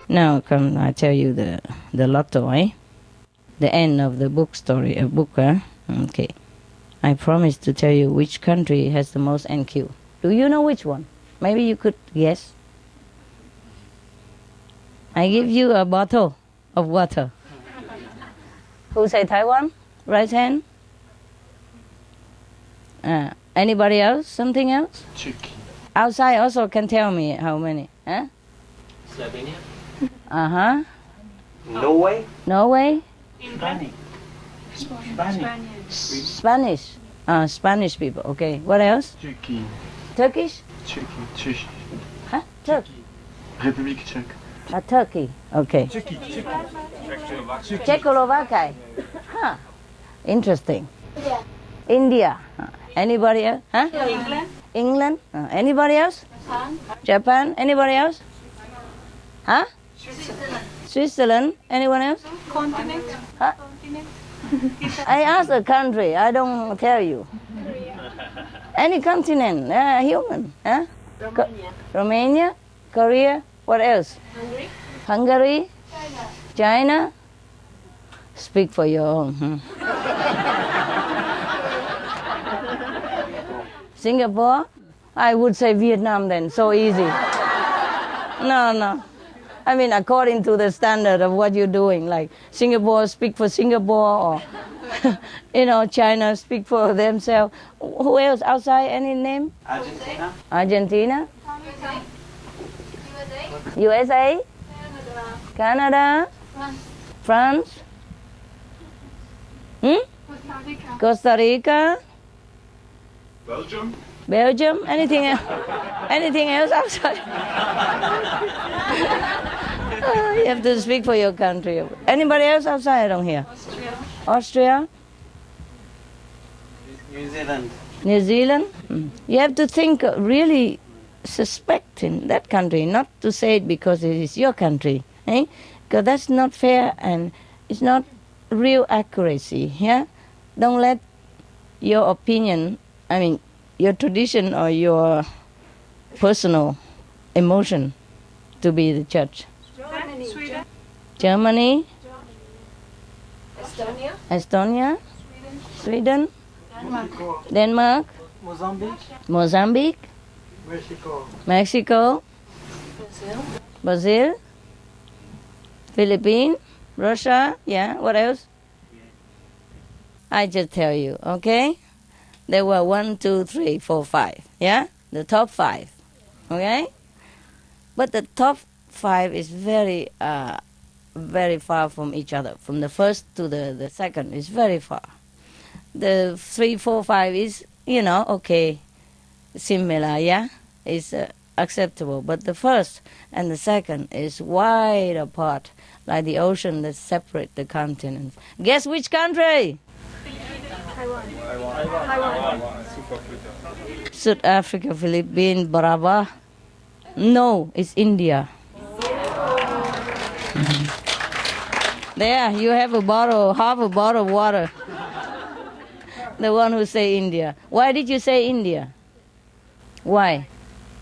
Now come, I tell you the lotto, eh? The end of the book story, a book, huh? Okay. I promise to tell you which country has the most NQ. Do you know which one? Maybe you could guess. I give you a bottle of water. Who say Taiwan? Right hand. Anybody else? Something else? Turkey. Outside also can tell me how many. Huh? Slovenia. Uh-huh. Norway. Norway? Spanish. Spanish people. Okay. What else? Turkey. Turkish? Turkey. Huh? Turkey. République tchèque. Turkey. Okay. Turkey. Czechoslovakia. Huh. Interesting. India. Anybody else? Huh? England. Anybody else? Japan. Anybody else? Huh? Switzerland. Anyone else? Continent. Huh? I asked a country. I don't tell you. Any continent. Human. Huh? Romania. Korea. What else? Hungary. China. Speak for your own. Singapore. I would say Vietnam then. So easy. No. I mean, according to the standard of what you're doing, like Singapore, speak for Singapore, or, China, speak for themselves. Who else outside? Any name? Argentina? USA? Canada? France? Costa Rica? Belgium? Anything else? Anything else outside? You have to speak for your country. Anybody else outside? I don't hear. Austria? New Zealand. New Zealand? You have to think really suspecting that country, not to say it because it is your country. Because that's not fair and it's not real accuracy. Yeah? Don't let your opinion, your tradition or your personal emotion to be the judge. Germany. Estonia. Sweden. Denmark. Mozambique. Mexico. Brazil. Philippines. Russia. Yeah, what else? I just tell you, okay? There were 1, 2, 3, 4, 5. Yeah? The top 5. Okay? But the top 5 is very far from each other. From the first to the second is very far. The 3, 4, 5 is, okay, similar, yeah? It's acceptable. But the first and the second is wide apart, like the ocean that separates the continents. Guess which country? Taiwan. South Africa, Philippines, Brava. No, it's India. There, you have a bottle, half a bottle of water. The one who say India. Why did you say India? Why?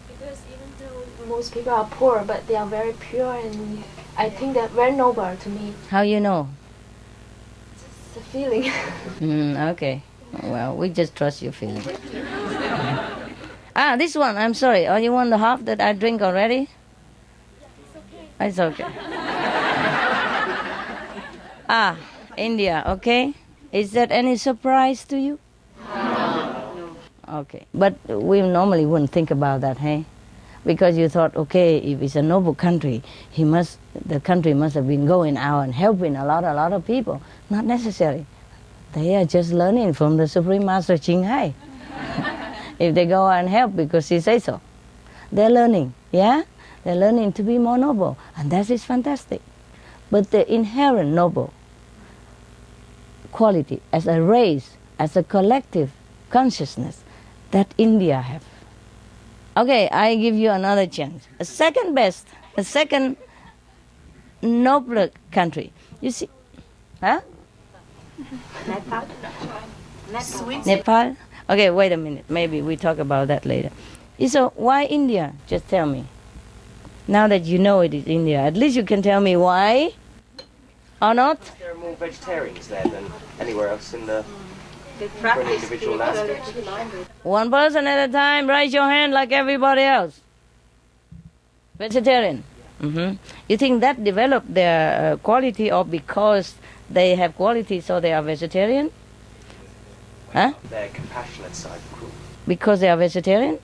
Because even though most people are poor, but they are very pure, and I think they're very noble to me. How you know? It's a feeling. Okay. Well, we just trust your feeling. This one, I'm sorry. Oh, you want the half that I drink already? It's okay. India, okay. Is that any surprise to you? No. Okay. But we normally wouldn't think about that, hey? Because you thought, okay, if it's a noble country, the country must have been going out and helping a lot of people. Not necessary. They are just learning from the Supreme Master Ching Hai. If they go out and help because he says so. They're learning, yeah? They're learning to be more noble, and that is fantastic. But the inherent noble quality as a race, as a collective consciousness that India have. Okay, I give you another chance. A second best, a second nobler country. You see, huh? Nepal? Okay, wait a minute. Maybe we talk about that later. So why India? Just tell me. Now that you know it is India, at least you can tell me why or not. There are more vegetarians there than anywhere else in the They for an individual landscape. One person at a time, raise your hand like everybody else. Vegetarian. You think that developed their quality, or because they have quality so they are vegetarian? Huh? Their compassionate side group. Because they are vegetarian?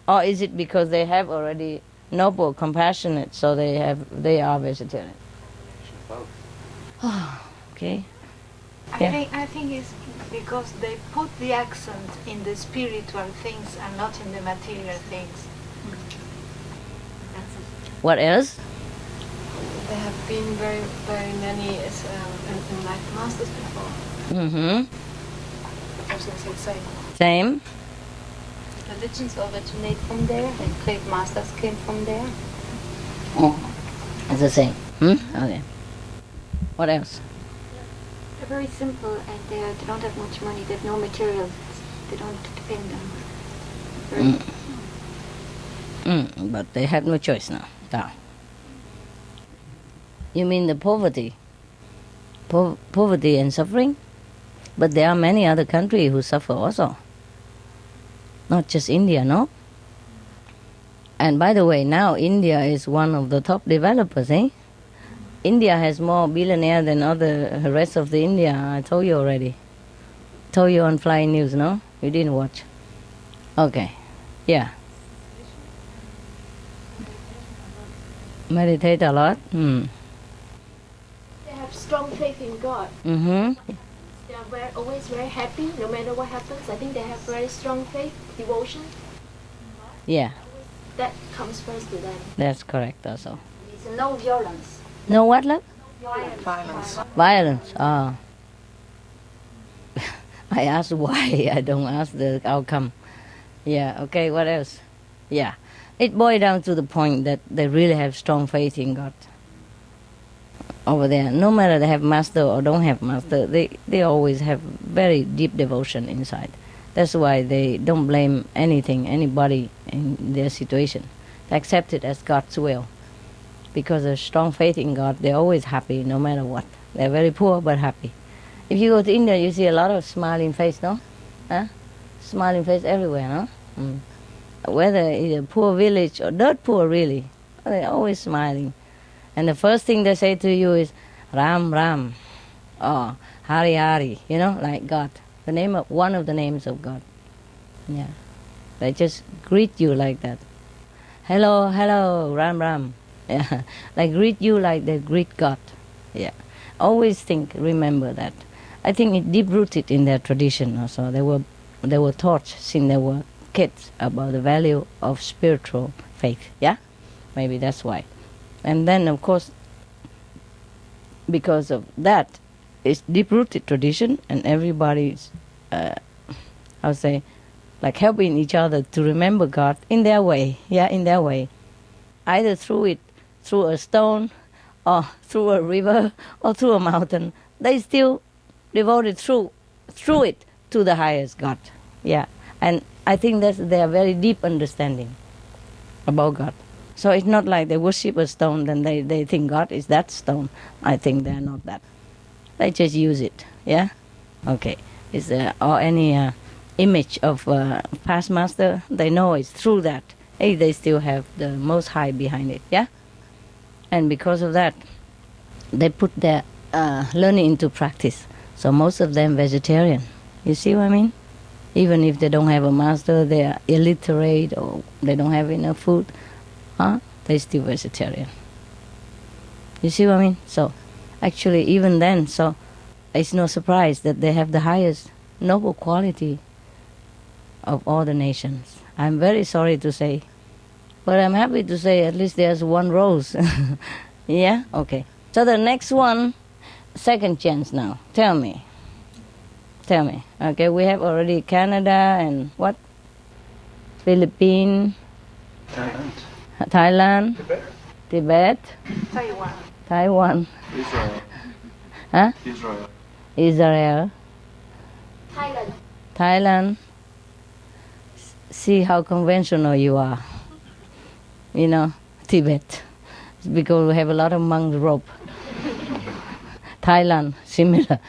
Or is it because they have already noble, compassionate, so they are vegetarian? Both. Okay. Yeah. I think it's because they put the accent in the spiritual things and not in the material things. What else? There have been very, very many enlightened masters before. I was going to say the same. Same. Religions originate from there, and great masters came from there. It's the same. Okay. What else? They're very simple, and they don't have much money. They have no materials. They don't depend on. But they have no choice now. You mean the poverty? Poverty and suffering? But there are many other countries who suffer also. Not just India, no? And by the way, now India is one of the top developers, eh? India has more billionaires than the rest of the India. I told you already. Told you on Flying News, no? You didn't watch. Okay. Yeah. Meditate a lot. They have strong faith in God. They are always very happy, no matter what happens. I think they have very strong faith, devotion. Yeah. That comes first to them. That's correct also. It's no violence. No what, love? Violence. Violence. I ask why, I don't ask the outcome. Yeah, okay, what else? Yeah. It boils down to the point that they really have strong faith in God. Over there, no matter they have master or don't have master, they always have very deep devotion inside. That's why they don't blame anything, anybody in their situation. They accept it as God's will. Because of strong faith in God, they're always happy no matter what. They're very poor but happy. If you go to India, you see a lot of smiling face, no? Huh? Smiling face everywhere, no? Whether it's a poor village or dirt poor, really, they're always smiling. And the first thing they say to you is Ram Ram or Hari Hari, like God. The name of one of the names of God. Yeah. They just greet you like that. Hello, hello, Ram Ram. Yeah. They greet you like they greet God. Yeah. Always remember that. I think it deep-rooted in their tradition also. They were taught since they were kids about the value of spiritual faith. Yeah? Maybe that's why. And then, of course, because of that, it's deep-rooted tradition, and everybody's, like helping each other to remember God in their way. Yeah, in their way. Either through a stone, or through a river or through a mountain, they still devoted through it to the highest God. Yeah, and I think that's their very deep understanding about God. So it's not like they worship a stone, then they think God is that stone. I think they're not that. They just use it, yeah? Okay. Is or any image of past master, they know it's through that. Hey, they still have the Most High behind it, yeah? And because of that, they put their learning into practice. So most of them vegetarian. You see what I mean? Even if they don't have a master, they are illiterate or they don't have enough food, they're still vegetarian. You see what I mean? So actually even then, so it's no surprise that they have the highest noble quality of all the nations. I'm very sorry to say, but I'm happy to say at least there's one rose. Yeah? Okay. So the next one, second chance now. Tell me. Okay, we have already Canada and what? Philippines. Thailand. Tibet. Taiwan. Israel. Huh? Israel. Israel. Thailand. See how conventional you are. You know, Tibet. Because we have a lot of monk rope. Thailand, similar.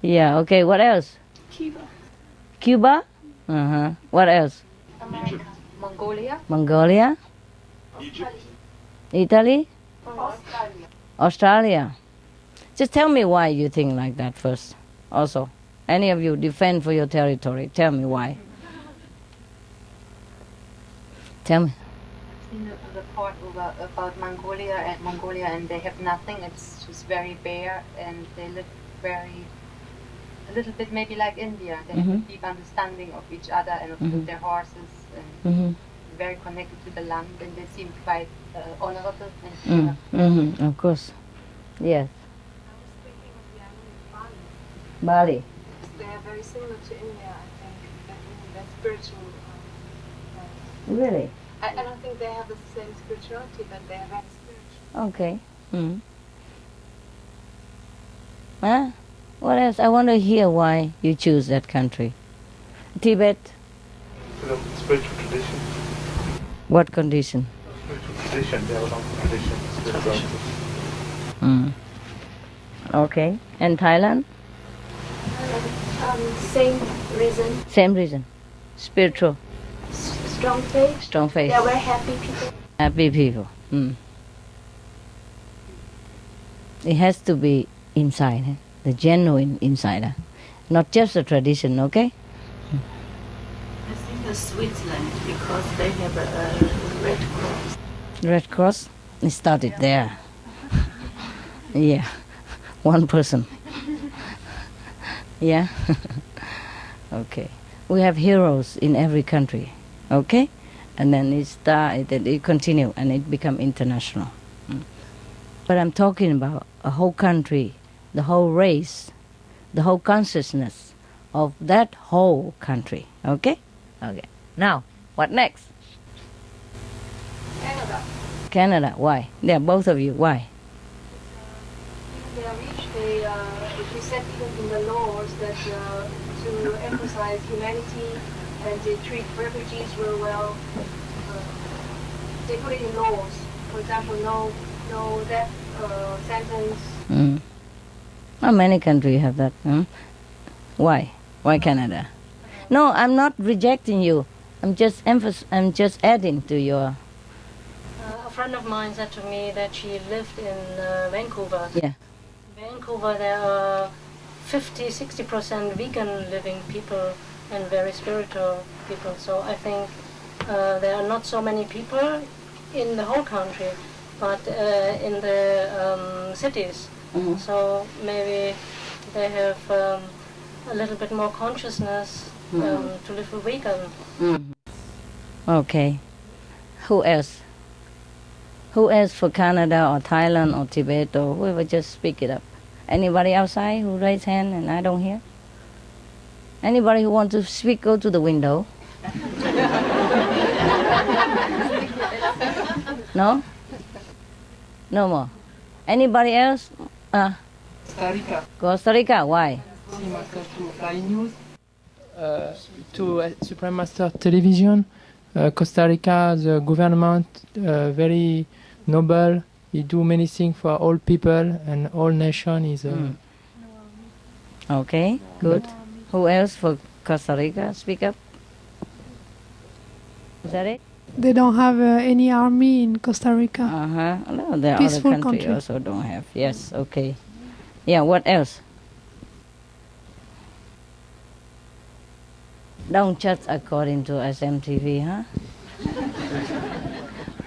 Yeah, okay, what else? Cuba? Uh-huh. What else? America. Mongolia? Egypt. Italy? Australia. Australia. Just tell me why you think like that first. Also, any of you defend for your territory. Tell me why. Tell me. In the report about Mongolia, and they have nothing. It's just very bare, and they live a little bit maybe like India. They have a deep understanding of each other and of their horses, and very connected to the land, and they seem quite honorable and pure. Of course. Yes. I was thinking of the island of Bali. They are very similar to India, I think, in their spiritual Really? I don't think they have the same spirituality, but they are very spiritual. Okay. Huh? What else? I want to hear why you choose that country. Tibet? Spiritual tradition. What condition? Spiritual tradition. They have a long tradition. Spirituality. Okay. And Thailand? Same reason. Same reason. Spiritual. Strong faith. Strong faith. They are very happy people. Happy people. It has to be inside, the genuine insider, not just a tradition, okay? I think Switzerland, because they have a Red Cross. Red Cross? It started there. Yeah, one person. Yeah? Okay. We have heroes in every country, okay? And then it continue and it become international. But I'm talking about a whole country, the whole race, the whole consciousness of that whole country, okay? Okay. Now, what next? Canada, why? Yeah, both of you, why? They are rich. It is said even in the laws that to emphasize humanity and they treat refugees real well. They put it in laws. For example, no death sentence. How many countries have that? Why? Why Canada? No, I'm not rejecting you. I'm just adding to your. A friend of mine said to me that she lived in Vancouver. Yeah. Vancouver, there are 50-60% vegan living people and very spiritual people. So I think there are not so many people in the whole country, but in the cities. So maybe they have a little bit more consciousness to live a vegan. Okay. Who else? Who else for Canada or Thailand or Tibet or whoever? Just speak it up. Anybody outside who raise hand and I don't hear? Anybody who wants to speak, go to the window. No? No more. Anybody else? Costa Rica. Costa Rica, why? Master to Fly News. To Supreme Master Television. Costa Rica, the government very noble. He do many things for all people and all nation. Is Okay, good. Who else for Costa Rica? Speak up. Is that it? They don't have any army in Costa Rica. No, there are other Peaceful countries country. also don't have. Yes, okay. Yeah, what else? Don't judge according to SMTV, huh?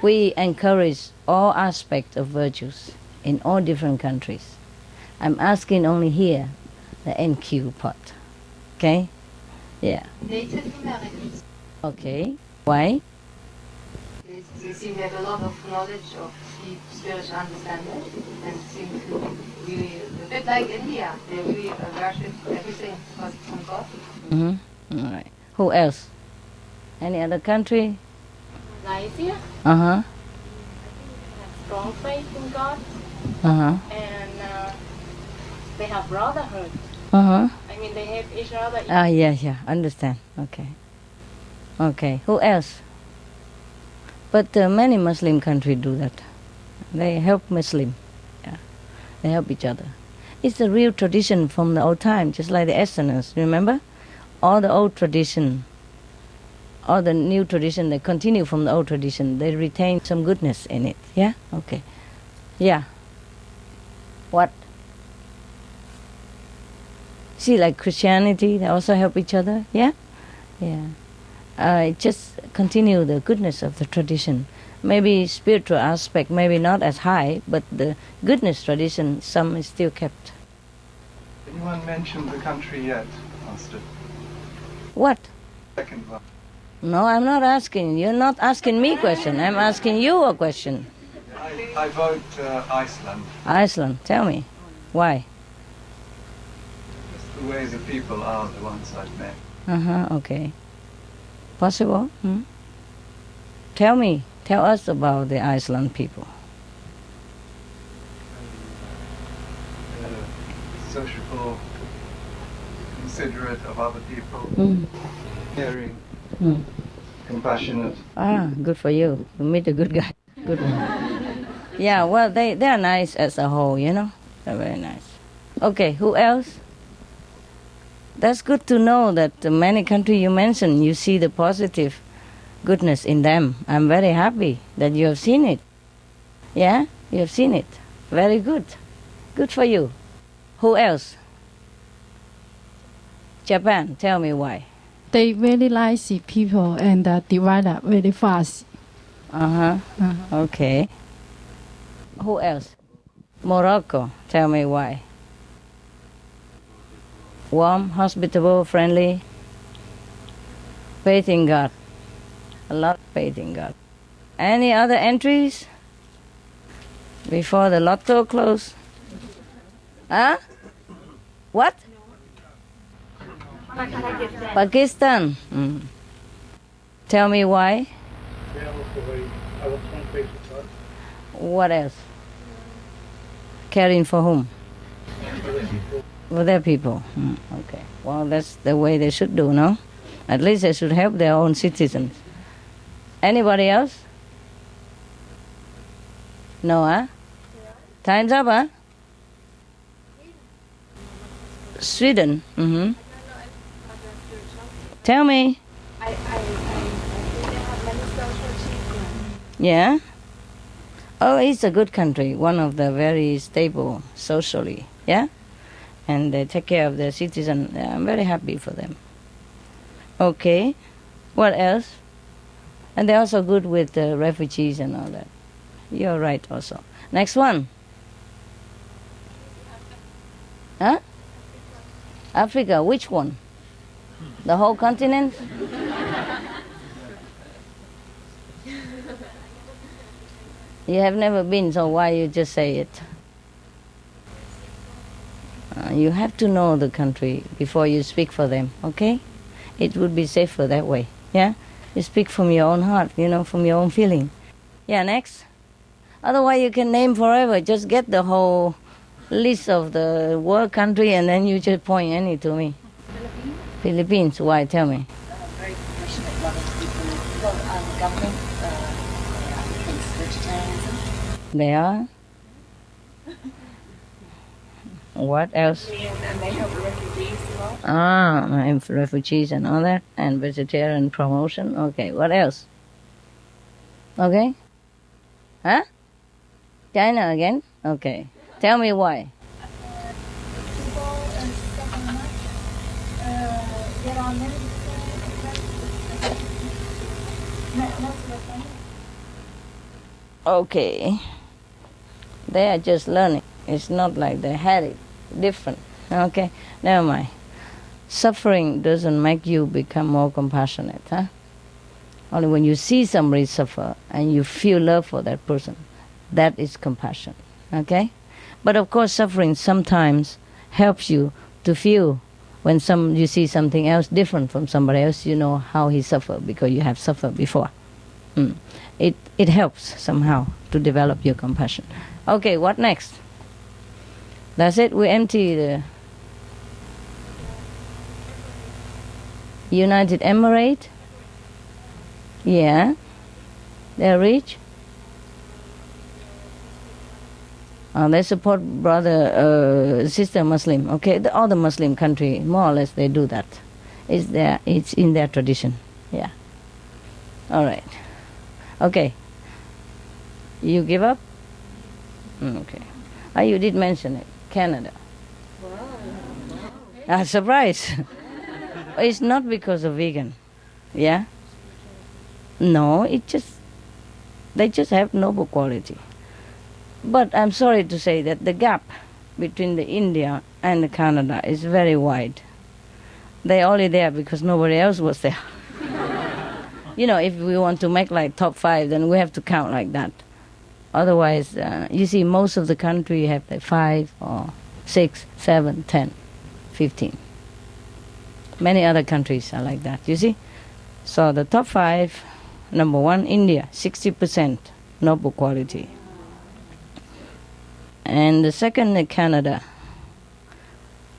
We encourage all aspects of virtues in all different countries. I'm asking only here, the NQ part. Okay? Yeah. Native Americans. Okay. Why? They seem to have a lot of knowledge of deep spiritual understanding and seem to really, a bit like India, they really worship everything from God. Mm-hmm. All right. Who else? Any other country? Malaysia. Uh-huh. Have strong faith in God. Uh-huh. And they have brotherhood. Uh-huh. I mean, they help each other. Yeah. Understand. Okay. Okay. Who else? But many Muslim countries do that. They help Muslim. Yeah. They help each other. It's a real tradition from the old time, just like the Easterners. Remember? All the old tradition, all the new tradition, they continue from the old tradition. They retain some goodness in it. Yeah? Okay. Yeah. What? See, like Christianity, they also help each other. Yeah? Yeah. Just continue the goodness of the tradition. Maybe spiritual aspect, maybe not as high, but the goodness tradition, some is still kept. Anyone mentioned the country yet, Master? What? Second one. No, I'm not asking. You're not asking me a question. I'm asking you a question. I vote Iceland. Iceland, tell me. Why? Just the way the people are, the ones I've met. Okay. Possible? Tell us about the Iceland people. Sociable, considerate of other people, caring, compassionate. Good for you. You meet a good guy. Good one. Yeah, well, they are nice as a whole, you know. They're very nice. Okay, who else? That's good to know that many countries you mentioned, you see the positive goodness in them. I'm very happy that you have seen it. Yeah, you have seen it. Very good. Good for you. Who else? Japan, tell me why. They very lazy people and develop very fast. Okay. Who else? Morocco, tell me why. Warm, hospitable, friendly. Faith in God. A lot of faith in God. Any other entries? Before the lotto close? Huh? What? Pakistan. Tell me why. What else? Caring for whom? For their people. Okay. Well, that's the way they should do, no? At least they should help their own citizens. Anybody else? No, huh? Time's up, huh? Sweden. Tell me. I think they have many social achievements. Yeah? Oh, it's a good country. One of the very stable socially. Yeah? And they take care of their citizens. I'm very happy for them. Okay. What else? And they're also good with the refugees and all that. You're right also. Next one. Huh? Africa, which one? The whole continent? You have never been, so why you just say it? You have to know the country before you speak for them, okay? It would be safer that way, yeah? You speak from your own heart, you know, from your own feeling. Yeah, next. Otherwise, you can name forever. Just get the whole list of the world country and then you just point any to me. Philippines. Why? Tell me. Very passionate, a lot of people. Well, the government thinks vegetarianism. They are? What else? And they help the refugees as well. And refugees and all that, and vegetarian promotion. Okay, what else? Okay? Huh? China again? Okay. Tell me why. There are many Okay. They are just learning. It's not like they had it different. Okay? Never mind. Suffering doesn't make you become more compassionate, huh? Only when you see somebody suffer and you feel love for that person, that is compassion. Okay? But of course, suffering sometimes helps you to feel when you see something else different from somebody else, you know how he suffered because you have suffered before. It helps somehow to develop your compassion. Okay, what next? That's it. We empty the United Emirates. Yeah. They're rich. They support brother, sister Muslim. Okay, all the Muslim country, more or less, they do that. It's in their tradition. Yeah. All right. Okay. You give up? Okay. You did mention it. Canada. Surprise. It's not because of vegan. Yeah? No, they just have noble quality. But I'm sorry to say that the gap between the India and the Canada is very wide. They're only there because nobody else was there. You know, if we want to make like top 5, then we have to count like that. Otherwise, you see, most of the country have like 5 or 6, 7, 10, 15. Many other countries are like that, you see? So the top 5, number 1, India, 60% noble quality. And the second, Canada,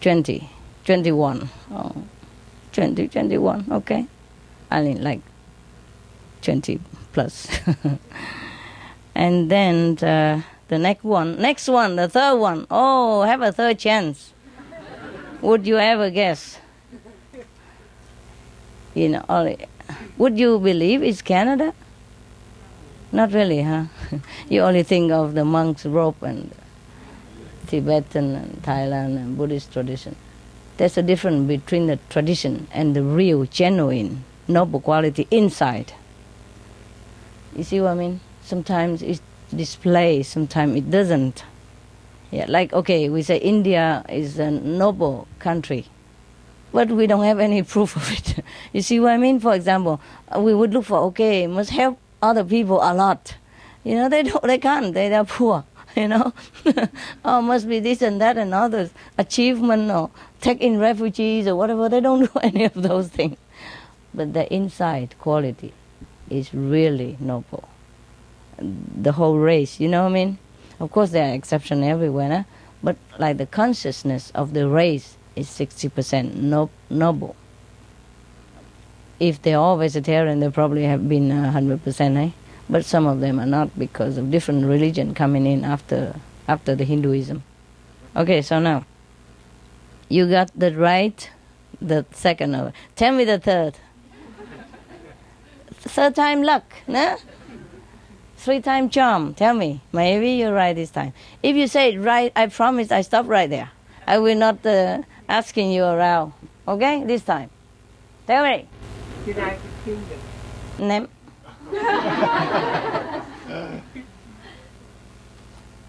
21. Oh, 21, okay. I mean, like 20 plus. And then the next one, the third one. Oh, have a third chance. Would you ever guess? You know, would you believe it's Canada? Not really, huh? You only think of the monks' robe and Tibetan and Thailand and Buddhist tradition. There's a difference between the tradition and the real, genuine, noble quality inside. You see what I mean? Sometimes it displays, sometimes it doesn't. Yeah, like, okay, we say India is a noble country, but we don't have any proof of it. You see what I mean? For example, we would look for, okay, must help other people a lot. You know, they can't, they're poor, you know. Oh, must be this and that and others, achievement or take in refugees or whatever. They don't do any of those things. But the inside quality is really noble. The whole race, you know what I mean? Of course, there are exceptions everywhere, but like the consciousness of the race is 60% noble. If they're all vegetarian, they probably have been 100%, but some of them are not because of different religion coming in after the Hinduism. Okay, so now, you got the right, the second of it. Tell me the third. Third time luck, no? 3-time charm. Tell me. Maybe you're right this time. If you say it right, I promise I stop right there. I will not asking you around. Okay? This time. Tell me. United Kingdom. Name.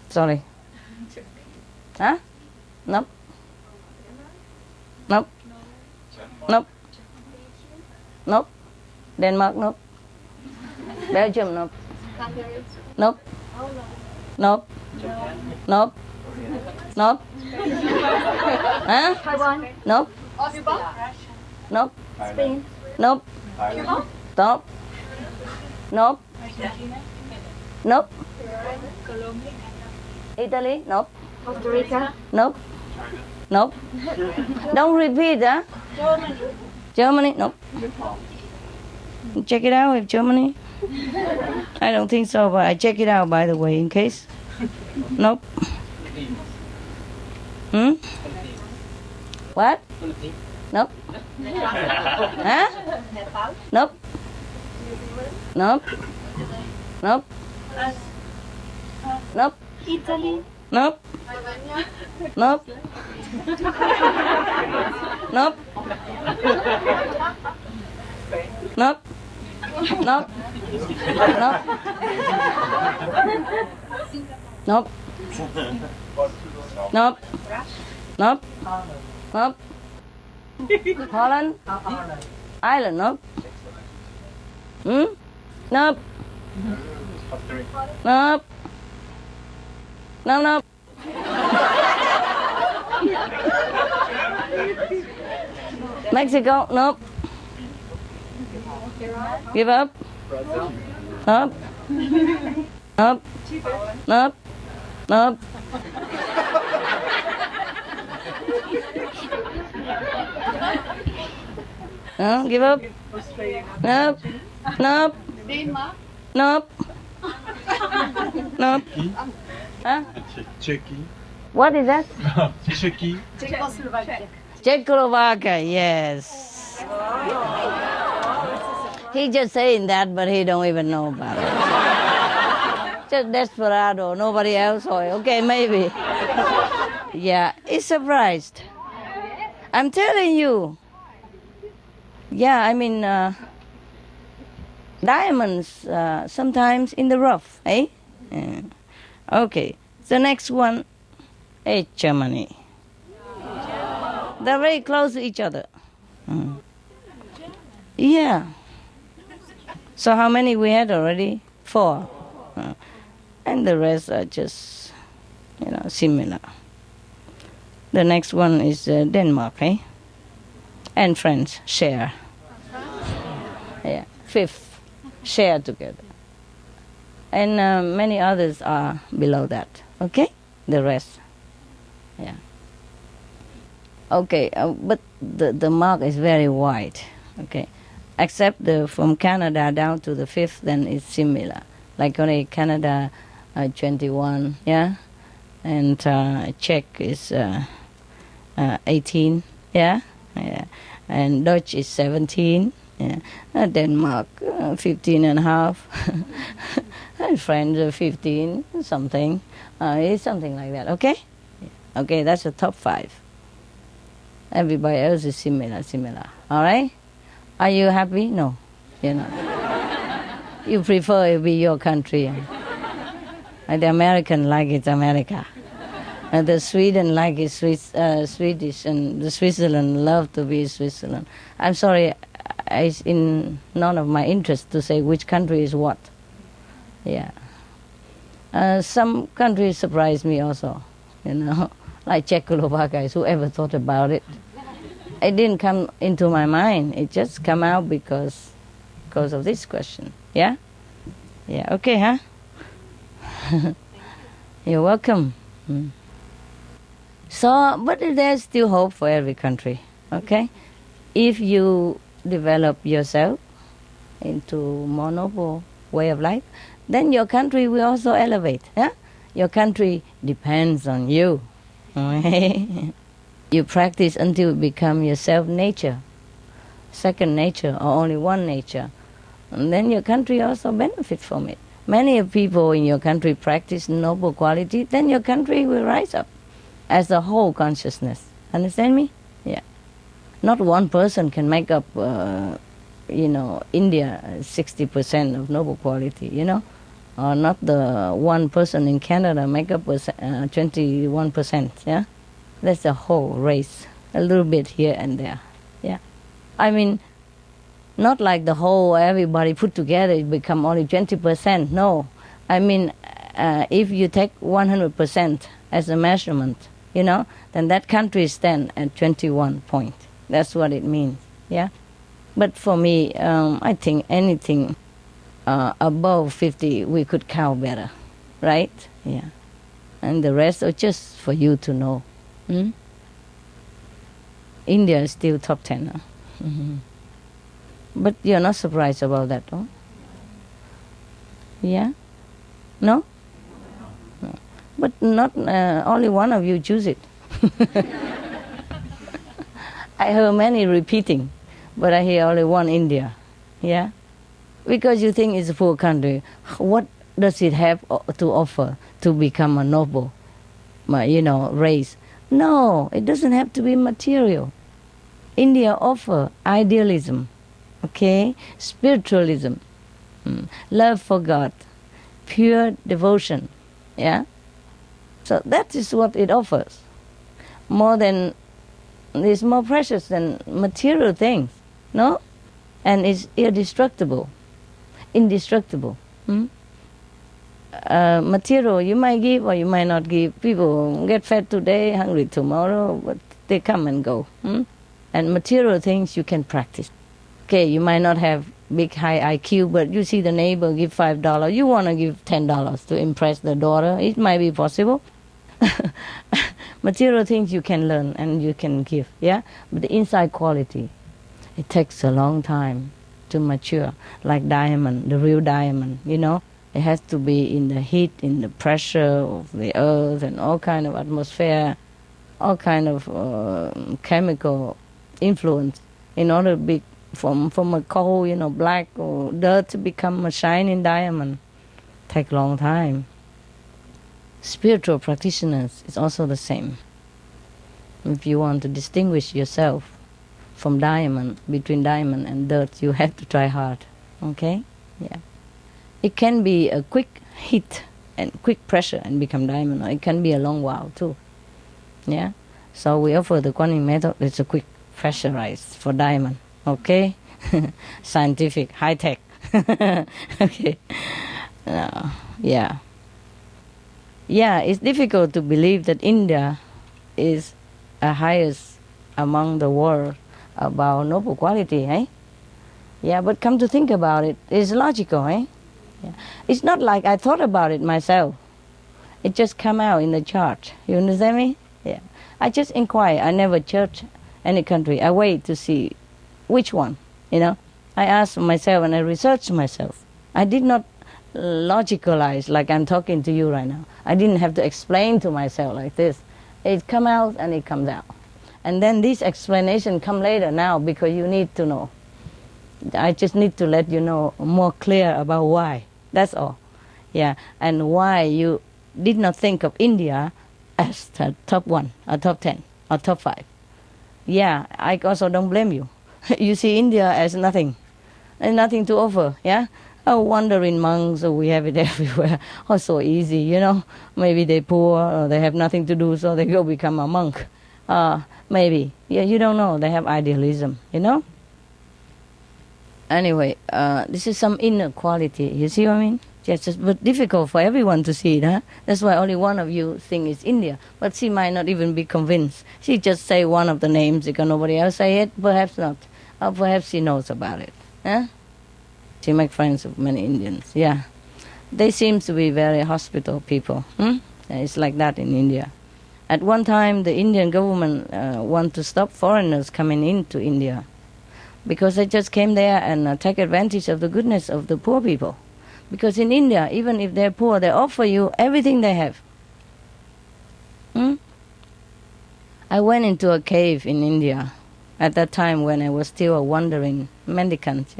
Sorry. Huh? Nope. Nope. Nope. Nope. Denmark, nope. Belgium, nope. Nope. Nope. Nope. Nope. Huh? Taiwan. Nope. Cuba. Nope. Spain. Nope. Cuba. Nope. Nope. Nope. Italy? Nope. Costa Rica? Nope. Nope. Don't repeat, huh? Germany? Nope. Check it out with Germany. I don't think so, but I check it out, by the way, in case. Nope. What? Nope. Huh? Nope. Nope. Nope. Nope. Italy? Nope. Nope. Nope. Nope. Nope. Nope. Nope. Nope. Nope. Holland? Ireland, nope. Nope. Nope. No, no. Mexico, nope. Give up. Nope. Nope. Nope. Nope. No, give up. Nope. Nope. Nope. Nope. Huh? Czechia. What is that? Czechia. Czechoslovakia, yes. He just saying that, but he don't even know about it. Just desperado, nobody else. Okay, maybe. Yeah, he's surprised. I'm telling you. Yeah, I mean, diamonds sometimes in the rough, eh? Yeah. Okay, the next one is Germany. They're very close to each other. Yeah. So how many we had already? 4. And the rest are just, similar. The next one is Denmark, eh? And France share. Yeah, 5th share together. And many others are below that. Okay, the rest. Yeah. Okay, but the mark is very wide. Okay, except from Canada down to the 5th, then it's similar. Like only Canada 21, yeah, and Czech is 18, yeah, and Dutch is 17, yeah, Denmark 15 and a half, and France 15 something, it's something like that. Okay, okay, that's the top 5. Everybody else is similar. All right, are you happy? No, you're not. You prefer it be your country. And the American like it's America. And the Sweden like it's Swedish, and the Switzerland love to be Switzerland. I'm sorry, it's in none of my interest to say which country is what. Yeah. Some countries surprise me also, like Czechoslovakia. Whoever thought about it? It didn't come into my mind. It just come out because of this question. Yeah? Yeah, okay, huh? You're welcome. So, but there's still hope for every country, okay? If you develop yourself into more noble way of life, then your country will also elevate, yeah? Your country depends on you. You practice until it become your self-nature, second nature, or only one nature. And then your country also benefit from it. Many people in your country practice noble quality, then your country will rise up as a whole consciousness. Understand me? Yeah. Not one person can make up, India 60% of noble quality, or not the one person in Canada make up 21%, yeah? That's the whole race, a little bit here and there, yeah? I mean, not like the whole, everybody put together, it become only 20%, no. I mean, if you take 100% as a measurement, then that country stands at 21 point. That's what it means, yeah? But for me, I think anything above 50, we could count better, right? Yeah. And the rest are just for you to know. India is still top 10. Huh? But you're not surprised about that, huh? Yeah? No? No. But not only one of you choose it. I heard many repeating, but I hear only one India. Yeah? Because you think it's a poor country. What does it have to offer to become a noble, race? No, it doesn't have to be material. India offers idealism, okay, spiritualism, love for God, pure devotion, yeah. So that is what it offers. It's more precious than material things, no, and it's indestructible. Material you might give or you might not give. People get fed today, hungry tomorrow, but they come and go. And material things you can practice. Okay, you might not have big high IQ, but you see the neighbor give $5, you want to give $10 to impress the daughter. It might be possible. Material things you can learn and you can give, yeah? But the inside quality, it takes a long time to mature, like diamond, the real diamond, It has to be in the heat, in the pressure of the earth and all kind of atmosphere, all kind of chemical influence in order to be from a coal, black or dirt to become a shining diamond. Take a long time. Spiritual practitioners is also the same. If you want to distinguish yourself from diamond, between diamond and dirt, you have to try hard. Okay? Yeah. It can be a quick heat and quick pressure and become diamond, or it can be a long while too. Yeah? So we offer the Guanyin method. It's a quick pressurized for diamond. Okay? Scientific, high tech. Okay. Yeah. Yeah, it's difficult to believe that India is the highest among the world about noble quality, eh? Yeah, but come to think about it, it's logical, eh? Yeah. It's not like I thought about it myself. It just come out in the chart. You understand me? Yeah. I just inquire. I never judge any country. I wait to see which one, I ask myself and I research myself. I did not logicalize like I'm talking to you right now. I didn't have to explain to myself like this. It come out and it comes out. And then this explanation come later now because you need to know. I just need to let you know more clear about why. That's all. Yeah, and why you did not think of India as the top 1 or top 10 or top 5. Yeah, I also don't blame you. You see India as nothing. And nothing to offer, yeah? Oh, wandering monks, we have it everywhere. Oh, so easy, Maybe they're poor or they have nothing to do, so they go become a monk. Maybe. Yeah, you don't know. They have idealism, Anyway, this is some inner quality. You see what I mean? Yes, it's but difficult for everyone to see it, huh? That's why only one of you think it's India. But she might not even be convinced. She just say one of the names because nobody else say it. Perhaps not. Or perhaps she knows about it. Huh? She make friends with many Indians. Yeah. They seem to be very hospitable people. It's like that in India. At one time, the Indian government want to stop foreigners coming into India because they just came there and take advantage of the goodness of the poor people. Because in India, even if they're poor, they offer you everything they have. I went into a cave in India at that time when I was still a wandering mendicant,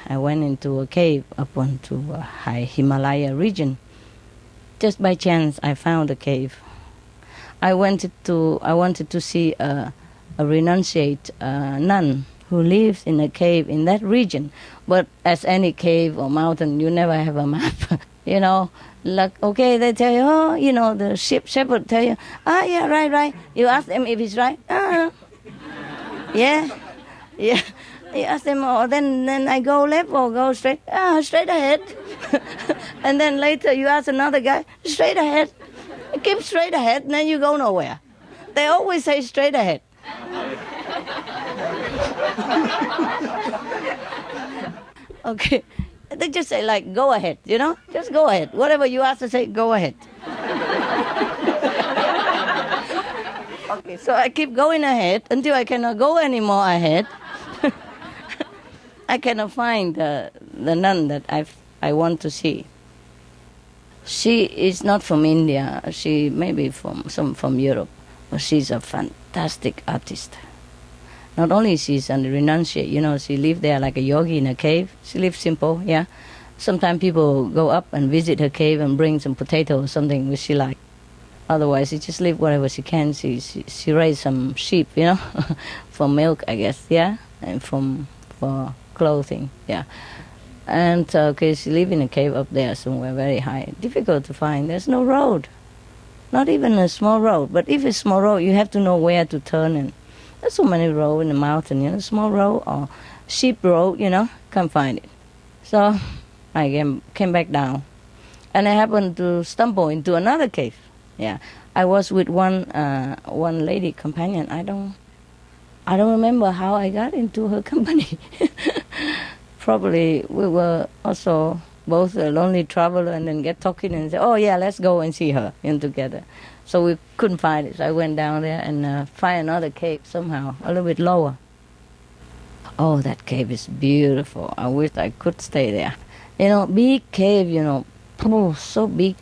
I went into a cave up onto a high Himalaya region. Just by chance, I found a cave. I wanted to see a renunciate nun who lives in a cave in that region. But as any cave or mountain, you never have a map. Like, okay, they tell you, the shepherd tell you, yeah, right. You ask them if it's right. Yeah. You ask them, then I go left or go straight? Straight ahead. And then later you ask another guy, straight ahead. Keep straight ahead, and then you go nowhere. They always say straight ahead. Okay. They just say like, go ahead, you know? Just go ahead. Whatever you ask to say, go ahead. Okay, so I keep going ahead until I cannot go anymore ahead. I cannot find the nun that I want to see. She is not from India. She may be from Europe, but she's a fantastic artist. Not only she's a renunciate, you know, she lived there like a yogi in a cave. She lives simple, yeah. Sometimes people go up and visit her cave and bring some potato or something which she likes. Otherwise, she just live whatever she can. She raised some sheep, you know, for milk, I guess, yeah, and for clothing, yeah. And okay, she live in a cave up there somewhere very high. Difficult to find. There's no road, not even a small road. But if it's small road, you have to know where to turn. And there's so many roads in the mountain, you know, small road or sheep road, you know, can't find it. So I came back down, and I happened to stumble into another cave. Yeah, I was with one lady companion. I don't remember how I got into her company. Probably we were also both a lonely traveler, and then get talking and say, oh yeah, let's go and see her, and together. So we couldn't find it. So I went down there and find another cave somehow, a little bit lower. Oh, that cave is beautiful. I wish I could stay there. You know, big cave, you know, oh, so big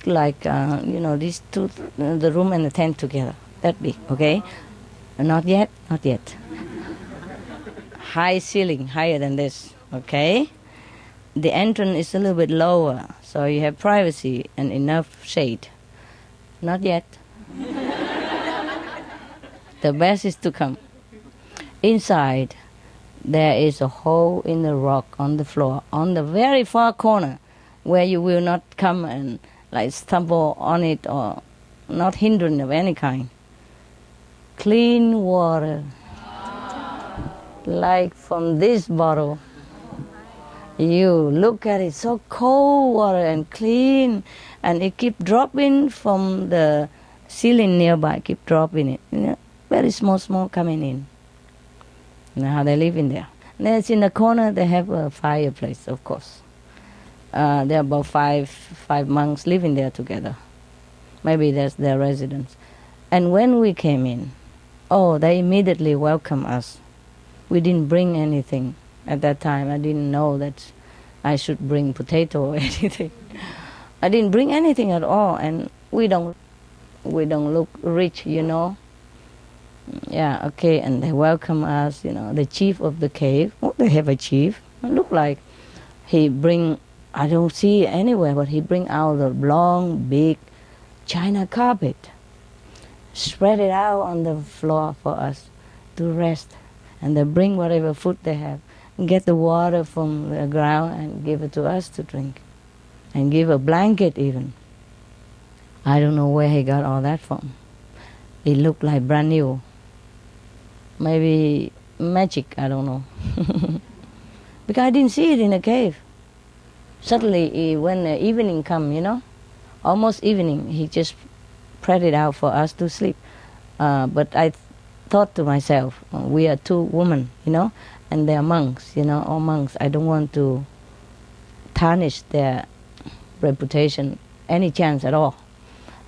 like, you know, these two, the room and the tent together. That big, okay? Not yet. High ceiling, higher than this, okay? The entrance is a little bit lower, so you have privacy and enough shade. Not yet. The best is to come. Inside, there is a hole in the rock on the floor, on the very far corner, where you will not come and like stumble on it or not hindering of any kind. Clean water, like from this bottle. You look at it, so cold water and clean, and it keep dropping from the ceiling nearby, keep dropping it. You know, very small coming in. You know how they live in there. And there's in the corner, they have a fireplace, of course. There are about five monks living there together. Maybe that's their residence. And when we came in, oh, they immediately welcomed us. We didn't bring anything. At that time, I didn't know that I should bring potato or anything. I didn't bring anything at all, and we don't look rich, you know. Yeah, okay, and they welcome us, you know. The chief of the cave, oh, they have a chief. It look like he bring, I don't see anywhere, but he bring out the long, big China carpet, spread it out on the floor for us to rest, and they bring whatever food they have. Get the water from the ground and give it to us to drink. And give a blanket even. I don't know where he got all that from. It looked like brand new. Maybe magic, I don't know. Because I didn't see it in the cave. Suddenly, when the evening come, you know, almost evening, he just spread it out for us to sleep. But I thought to myself, we are two women, you know, and they are monks, you know, all monks. I don't want to tarnish their reputation any chance at all.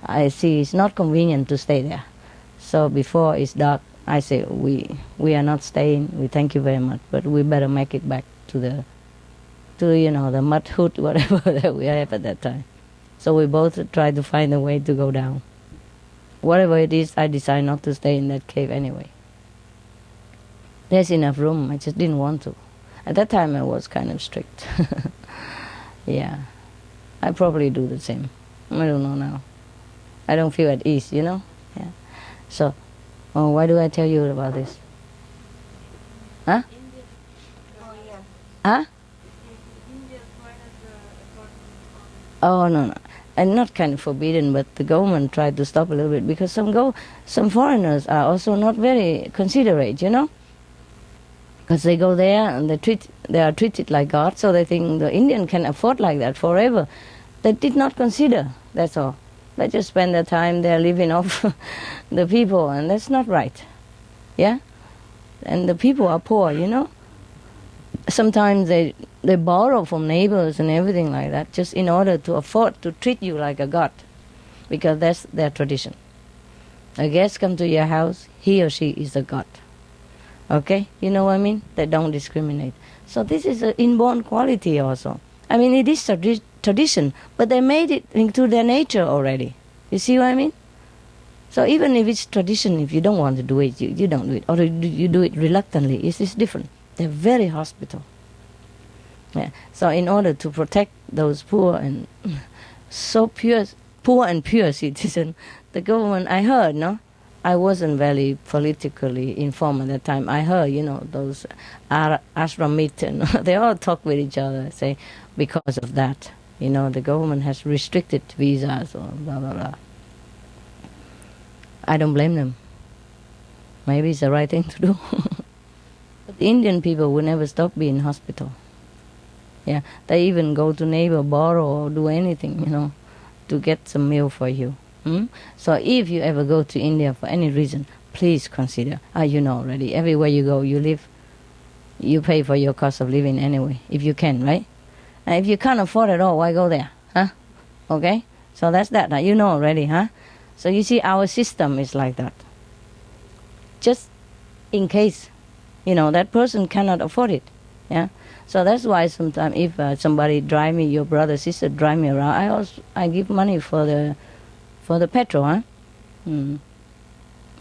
I see it's not convenient to stay there. So before it's dark, I say, we are not staying, we thank you very much, but we better make it back to you know, the mud hut, whatever that we have at that time. So we both try to find a way to go down. Whatever it is, I decide not to stay in that cave anyway. There's enough room, I just didn't want to. At that time I was kind of strict. Yeah, I probably do the same. I don't know now. I don't feel at ease, you know? Yeah. So, why do I tell you about this? Huh? Huh? Oh, no. And not kind of forbidden, but the government tried to stop a little bit because some foreigners are also not very considerate, you know? Because they go there and they are treated like God, so they think the Indian can afford like that forever. They did not consider, that's all. They just spend their time there living off the people, and that's not right. Yeah? And the people are poor, you know? sometimes they borrow from neighbors and everything like that, just in order to afford to treat you like a god, because that's their tradition. A guest come to your house, he or she is a god. Okay, you know what I mean? They don't discriminate. So this is an inborn quality also. I mean, it is tradition, but they made it into their nature already. You see what I mean? So even if it's tradition, if you don't want to do it, you don't do it. Or you do it reluctantly, it's different. They're very hospitable. Yeah. So in order to protect those poor and pure citizens, the government, I heard, no? I wasn't very politically informed at that time. I heard, those ashramites, and they all talk with each other, say, because of that, the government has restricted visas or blah, blah, blah. I don't blame them. Maybe it's the right thing to do. But the Indian people will never stop being hospitable. Yeah, they even go to neighbor, borrow or do anything, to get some meal for you. So if you ever go to India for any reason, please consider, you know already, everywhere you go, you live, you pay for your cost of living anyway, if you can, right? And if you can't afford it all, why go there, huh? Okay? So that's that, you know already, huh? So you see, our system is like that. Just in case, that person cannot afford it, yeah? So that's why sometimes if somebody drive me, your brother, sister drive me around, I give money for the petrol, huh?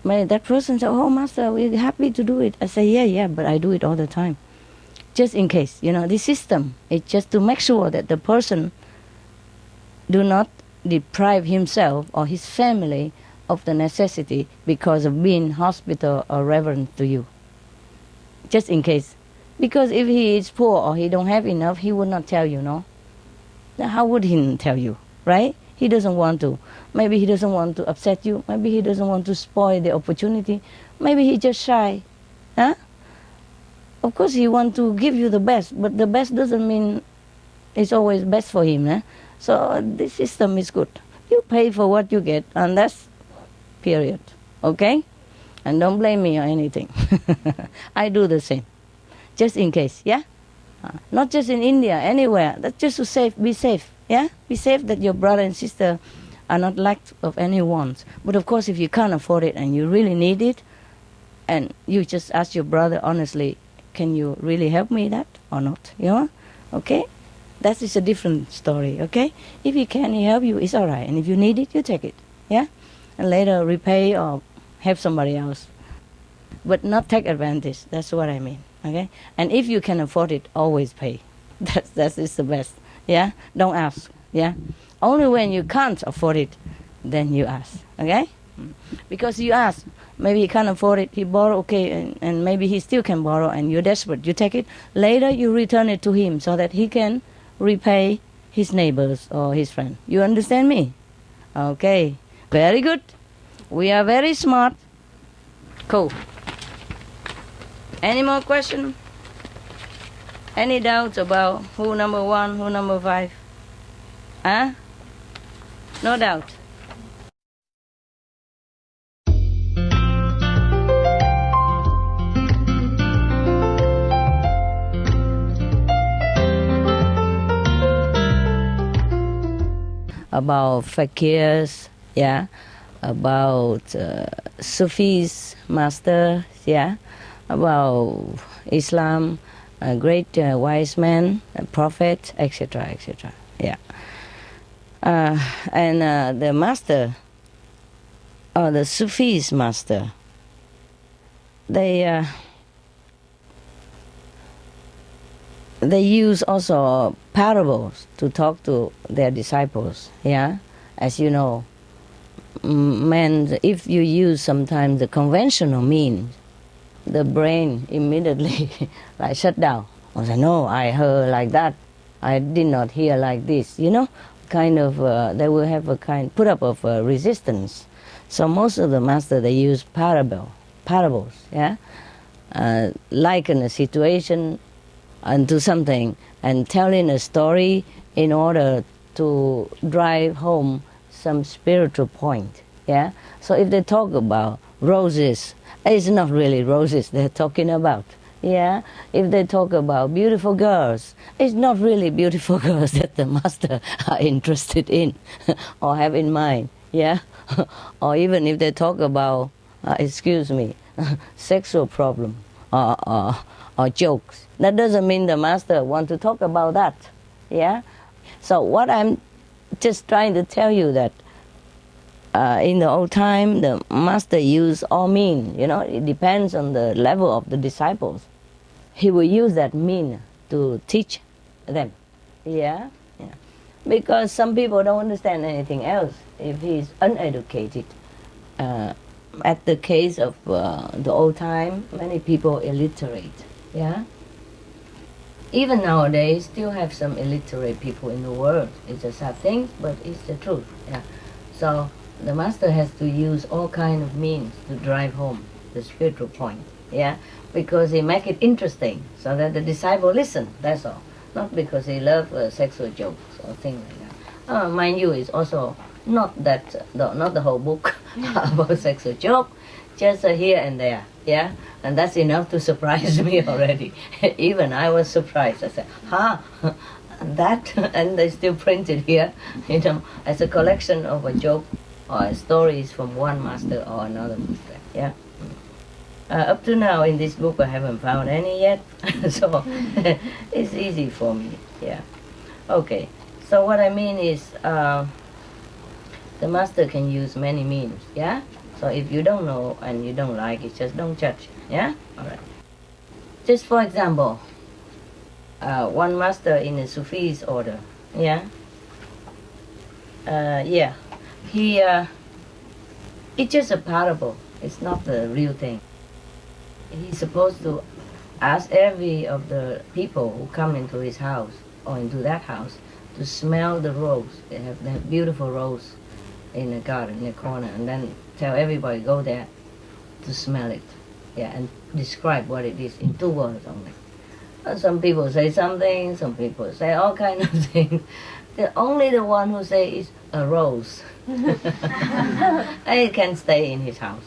But that person said, "Oh, master, we're happy to do it." I say, yeah, but I do it all the time. Just in case, this system is just to make sure that the person do not deprive himself or his family of the necessity because of being hospitable or reverent to you. Just in case. Because if he is poor or he don't have enough, he would not tell you, no? Now, how would he tell you, right? He doesn't want to. Maybe he doesn't want to upset you. Maybe he doesn't want to spoil the opportunity. Maybe he's just shy. Huh? Of course he wants to give you the best, but the best doesn't mean it's always best for him. Eh? So this system is good. You pay for what you get, and that's period. Okay? And don't blame me or anything. I do the same. Just in case, yeah? Not just in India, anywhere. That's just to be safe. Yeah? Be safe that your brother and sister are not lack of any wants. But of course, if you can't afford it and you really need it, and you just ask your brother honestly, can you really help me that or not? You know? Okay? That is a different story, okay? If he can help you, it's all right. And if you need it, you take it. Yeah? And later repay or help somebody else. But not take advantage. That's what I mean. Okay? And if you can afford it, always pay. That is the best. Yeah? Don't ask. Yeah? Only when you can't afford it, then you ask. Okay? Because you ask, maybe he can't afford it, he borrow, okay, and maybe he still can borrow, and you're desperate. You take it. Later, you return it to him so that he can repay his neighbors or his friend. You understand me? Okay. Very good. We are very smart. Cool. Any more questions? Any doubts about who number 1, who number 5? Huh? No doubt. About fakirs, yeah, about Sufis, master, yeah, about Islam, a great wise man, a prophet, etc., etc. Yeah, and the master, or the Sufis master, they use also parables to talk to their disciples, yeah? As you know, if you use sometimes the conventional means, the brain immediately like shut down. I say, no, I heard like that. I did not hear like this, you know? Kind of, they will have a put up of resistance. So most of the masters, they use parables, yeah? Liken a situation into something and telling a story in order to drive home some spiritual point, yeah? So if they talk about roses, it's not really roses they're talking about, Yeah, if they talk about beautiful girls, it's not really beautiful girls that the master are interested in or have in mind. Yeah, or even if they talk about, sexual problem or jokes, that doesn't mean the master want to talk about that. Yeah, so what I'm just trying to tell you that in the old time, the master used all means. It depends on the level of the disciples. He will use that mean to teach them. Yeah. Because some people don't understand anything else if he's uneducated. At the case of the old time, many people illiterate. Yeah. Even nowadays, still have some illiterate people in the world. It's a sad thing, but it's the truth. Yeah. So the master has to use all kind of means to drive home the spiritual point. Yeah, because he make it interesting so that the disciple listen. That's all. Not because he love sexual jokes or things like that. Mind you, it's also not the whole book about sexual joke, just here and there. Yeah, and that's enough to surprise me already. Even I was surprised. I said, that, and they still printed here, as a collection of a joke or stories from one master or another master. Yeah. Up to now in this book I haven't found any yet, so it's easy for me. Yeah. Okay. So what I mean is, the master can use many means. Yeah. So if you don't know and you don't like it, just don't judge. Yeah. All right. Just for example, one master in the Sufis order. Yeah. He it's just a parable. It's not the real thing. He's supposed to ask every of the people who come into his house or into that house to smell the rose. They have beautiful rose in the garden, in the corner, and then tell everybody go there to smell it. Yeah, and describe what it is in 2 words only. Some people say something, some people say all kind of things. Only the one who say is a rose. It can stay in his house.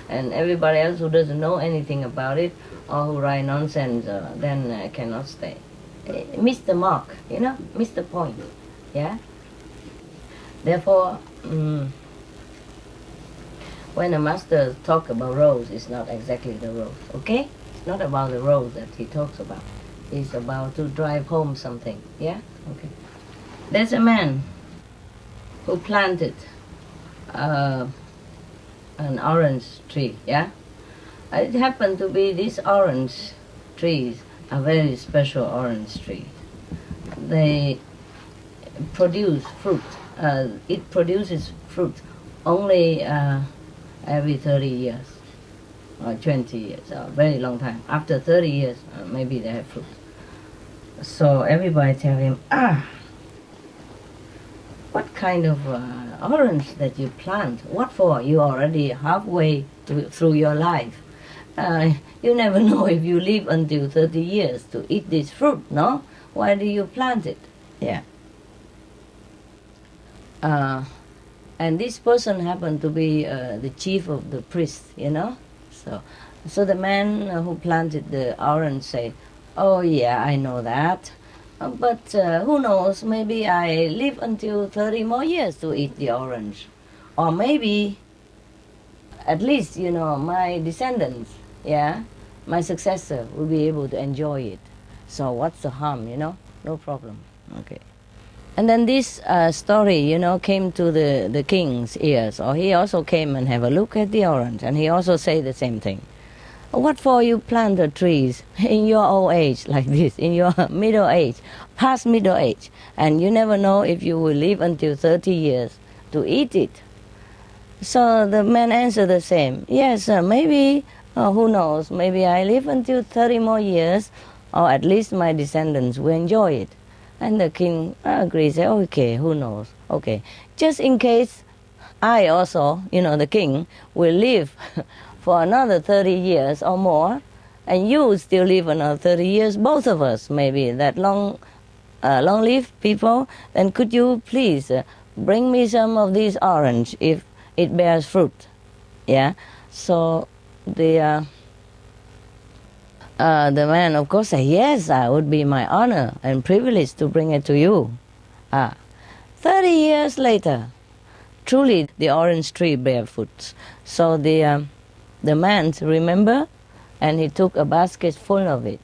And everybody else who doesn't know anything about it or who write nonsense then cannot stay. Miss the mark, miss the point. Yeah. Therefore, when a master talk about rose, it's not exactly the rose. Okay, it's not about the rose that he talks about. It's about to drive home something. Yeah. Okay. There's a man who planted an orange tree, yeah? It happened to be these orange trees are very special orange trees. They produce fruit. It produces fruit only every 30 years or 20 years, a very long time. After 30 years, maybe they have fruit. So everybody tell him, what kind of orange that you plant? What for? You already halfway through your life. You never know if you live until 30 years to eat this fruit, no? Why do you plant it? Yeah. And this person happened to be the chief of the priests, So the man who planted the orange said, oh yeah, I know that. But who knows, maybe I live until 30 more years to eat the orange. Or maybe, at least, my descendants, my successor will be able to enjoy it. So what's the harm, No problem. Okay. And then this story, came to the king's ears. Or he also came and have a look at the orange. And he also say the same thing. What for you plant the trees in your old age like this, in your middle age, past middle age, and you never know if you will live until 30 years to eat it? So the man answered the same. Yes, maybe, who knows, maybe I live until 30 more years, or at least my descendants will enjoy it. And the king agrees, say, okay, who knows, okay. Just in case I also, the king, will live for another 30 years or more, and you still live another 30 years, both of us, maybe that long-lived people, then could you please bring me some of these orange if it bears fruit? Yeah. So the The man, of course, said, yes, it would be my honor and privilege to bring it to you. 30 years later, truly the orange tree bare fruits. So the man, remember, and he took a basket full of it.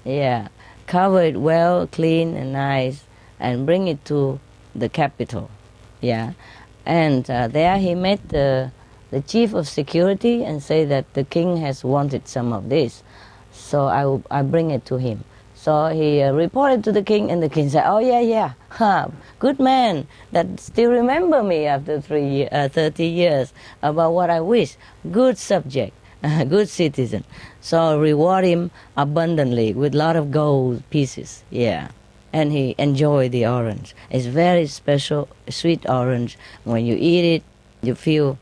Yeah, cover it well, clean and nice, and bring it to the capital. Yeah, and there he met the chief of security and say that the king has wanted some of this, so I bring it to him. So he reported to the king, and the king said, oh yeah, good man, that still remember me after 30 years about what I wish. Good subject, good citizen. So reward him abundantly with a lot of gold pieces, yeah. And he enjoyed the orange. It's very special, sweet orange. When you eat it, you feel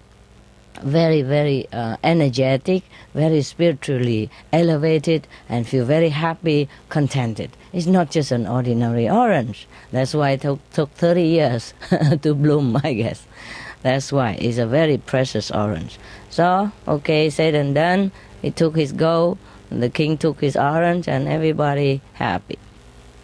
very, very energetic, very spiritually elevated, and feel very happy, contented. It's not just an ordinary orange. That's why it took 30 years to bloom, I guess. That's why it's a very precious orange. So, okay, said and done. He took his gold, the king took his orange, and everybody happy.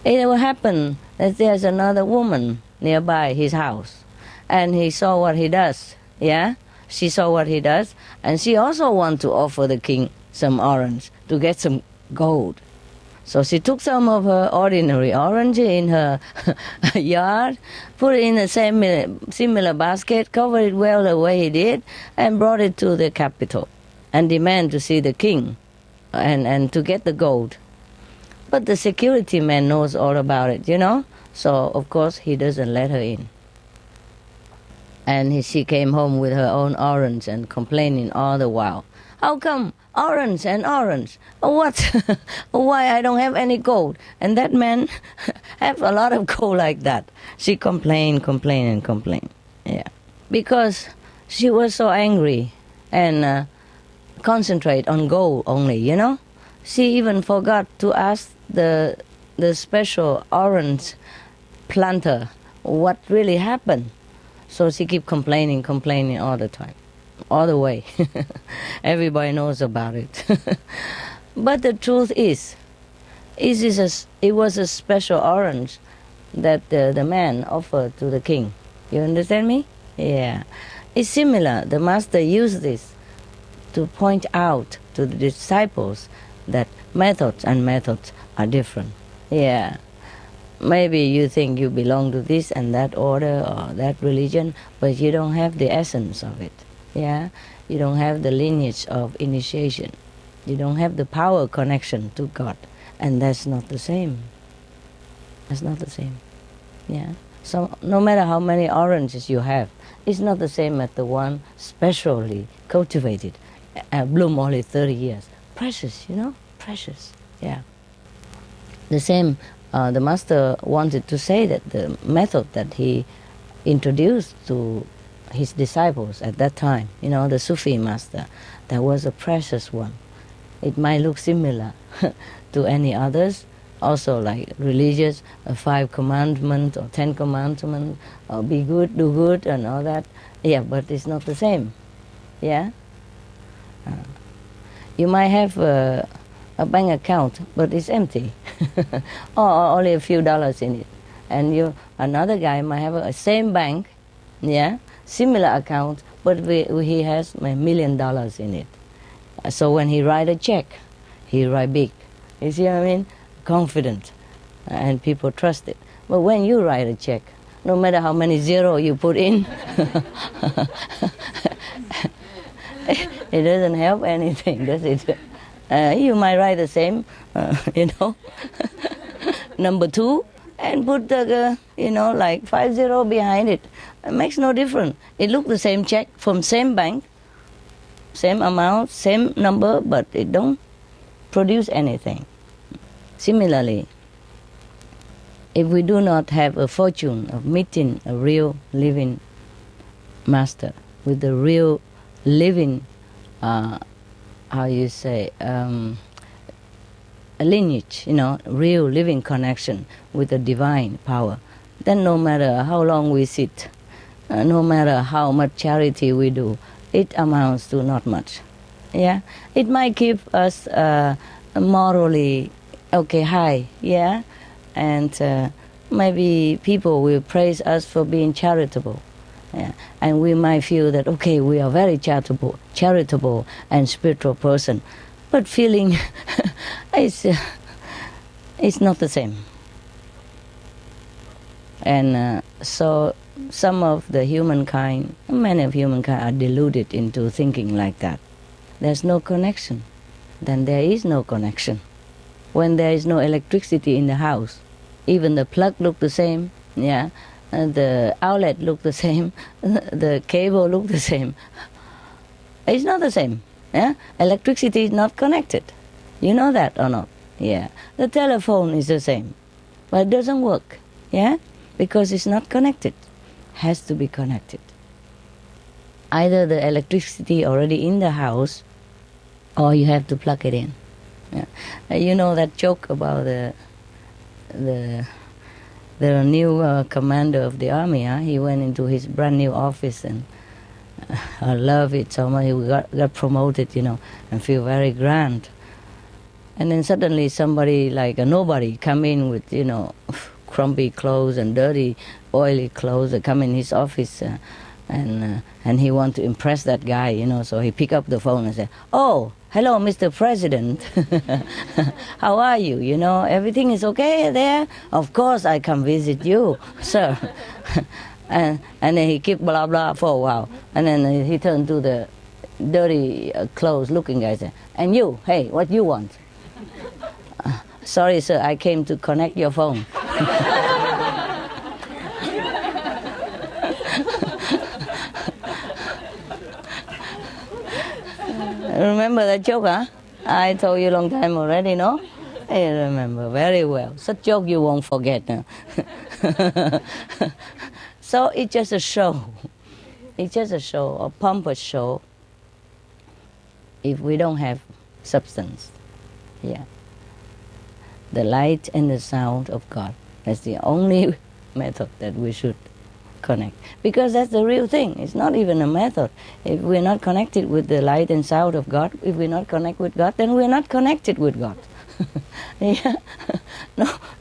It will happen that there's another woman nearby his house, and he saw what he does, yeah? She saw what he does, and she also wanted to offer the king some orange to get some gold. So she took some of her ordinary orange in her yard, put it in a similar basket, covered it well the way he did, and brought it to the capital and demanded to see the king and to get the gold. But the security man knows all about it, you know, so of course he doesn't let her in. And she came home with her own orange and complaining all the while. How come orange and orange? What? Why I don't have any gold? And that man have a lot of gold like that. She complained. Yeah, because she was so angry and concentrate on gold only, you know. She even forgot to ask the special orange planter what really happened. So she keep complaining all the time, all the way. Everybody knows about it. But the truth is, it was a special orange that the man offered to the king. You understand me? Yeah. It's similar. The master used this to point out to the disciples that methods are different. Yeah. Maybe you think you belong to this and that order or that religion, but you don't have the essence of it. Yeah? You don't have the lineage of initiation. You don't have the power connection to God. And that's not the same. That's not the same. Yeah? So no matter how many oranges you have, it's not the same as the one specially cultivated, bloom only 30 years. Precious, you know? Precious. Yeah. The same. The master wanted to say that the method that he introduced to his disciples at that time, you know, the Sufi master, that was a precious one. It might look similar to any others, also like religious, 5 commandments or 10 commandments, or be good, do good, and all that. Yeah, but it's not the same. Yeah? You might have a bank account, but it's empty. or only a few dollars in it. And another guy might have a same bank, yeah, similar account, but he has $1 million in it. So when he write a check, he write big. You see what I mean? Confident, and people trust it. But when you write a check, no matter how many zero you put in, it doesn't help anything, does it? You might write the same, you know, number 2, and put the, like 50 behind it. It makes no difference. It looks the same check from same bank, same amount, same number, but it don't produce anything. Similarly, if we do not have a fortune of meeting a real living master with a real living a lineage, real living connection with the divine power, then no matter how long we sit, no matter how much charity we do, it amounts to not much. Yeah, it might keep us morally okay, high, yeah, and maybe people will praise us for being charitable, yeah, and we might feel that okay, we are very charitable and spiritual person, but feeling it's not the same. And so some of the humankind, many of humankind are deluded into thinking like that. There's no connection. Then there is no connection. When there is no electricity in the house, even the plug look the same, yeah, the outlet look the same, the cable look the same. It's not the same. Yeah, electricity is not connected. You know that or not? Yeah, the telephone is the same, but it doesn't work. Yeah, because it's not connected. Has to be connected. Either the electricity already in the house, or you have to plug it in. Yeah. You know that joke about the new commander of the army. Huh? He went into his brand new office and I love it so much. He got promoted, you know, and feel very grand. And then suddenly somebody like a nobody come in with, you know, crumpy clothes and dirty, oily clothes that come in his office, and he want to impress that guy, you know. So he pick up the phone and say, "Oh, hello, Mr. President. How are you? You know, everything is okay there? Of course, I come visit you, sir." and then he keep blah blah for a while, and then he turned to the dirty clothes looking guy and said, "And you, hey, what you want?" "Sorry, sir, I came to connect your phone." Remember that joke, huh? I told you a long time already, no? I remember very well. Such joke you won't forget. Huh? So it's just a show. It's just a show, a pompous show, if we don't have substance. Yeah. The light and the sound of God. That's the only method that we should connect. Because that's the real thing. It's not even a method. If we're not connected with the light and sound of God, if we're not connected with God, then we're not connected with God. Yeah.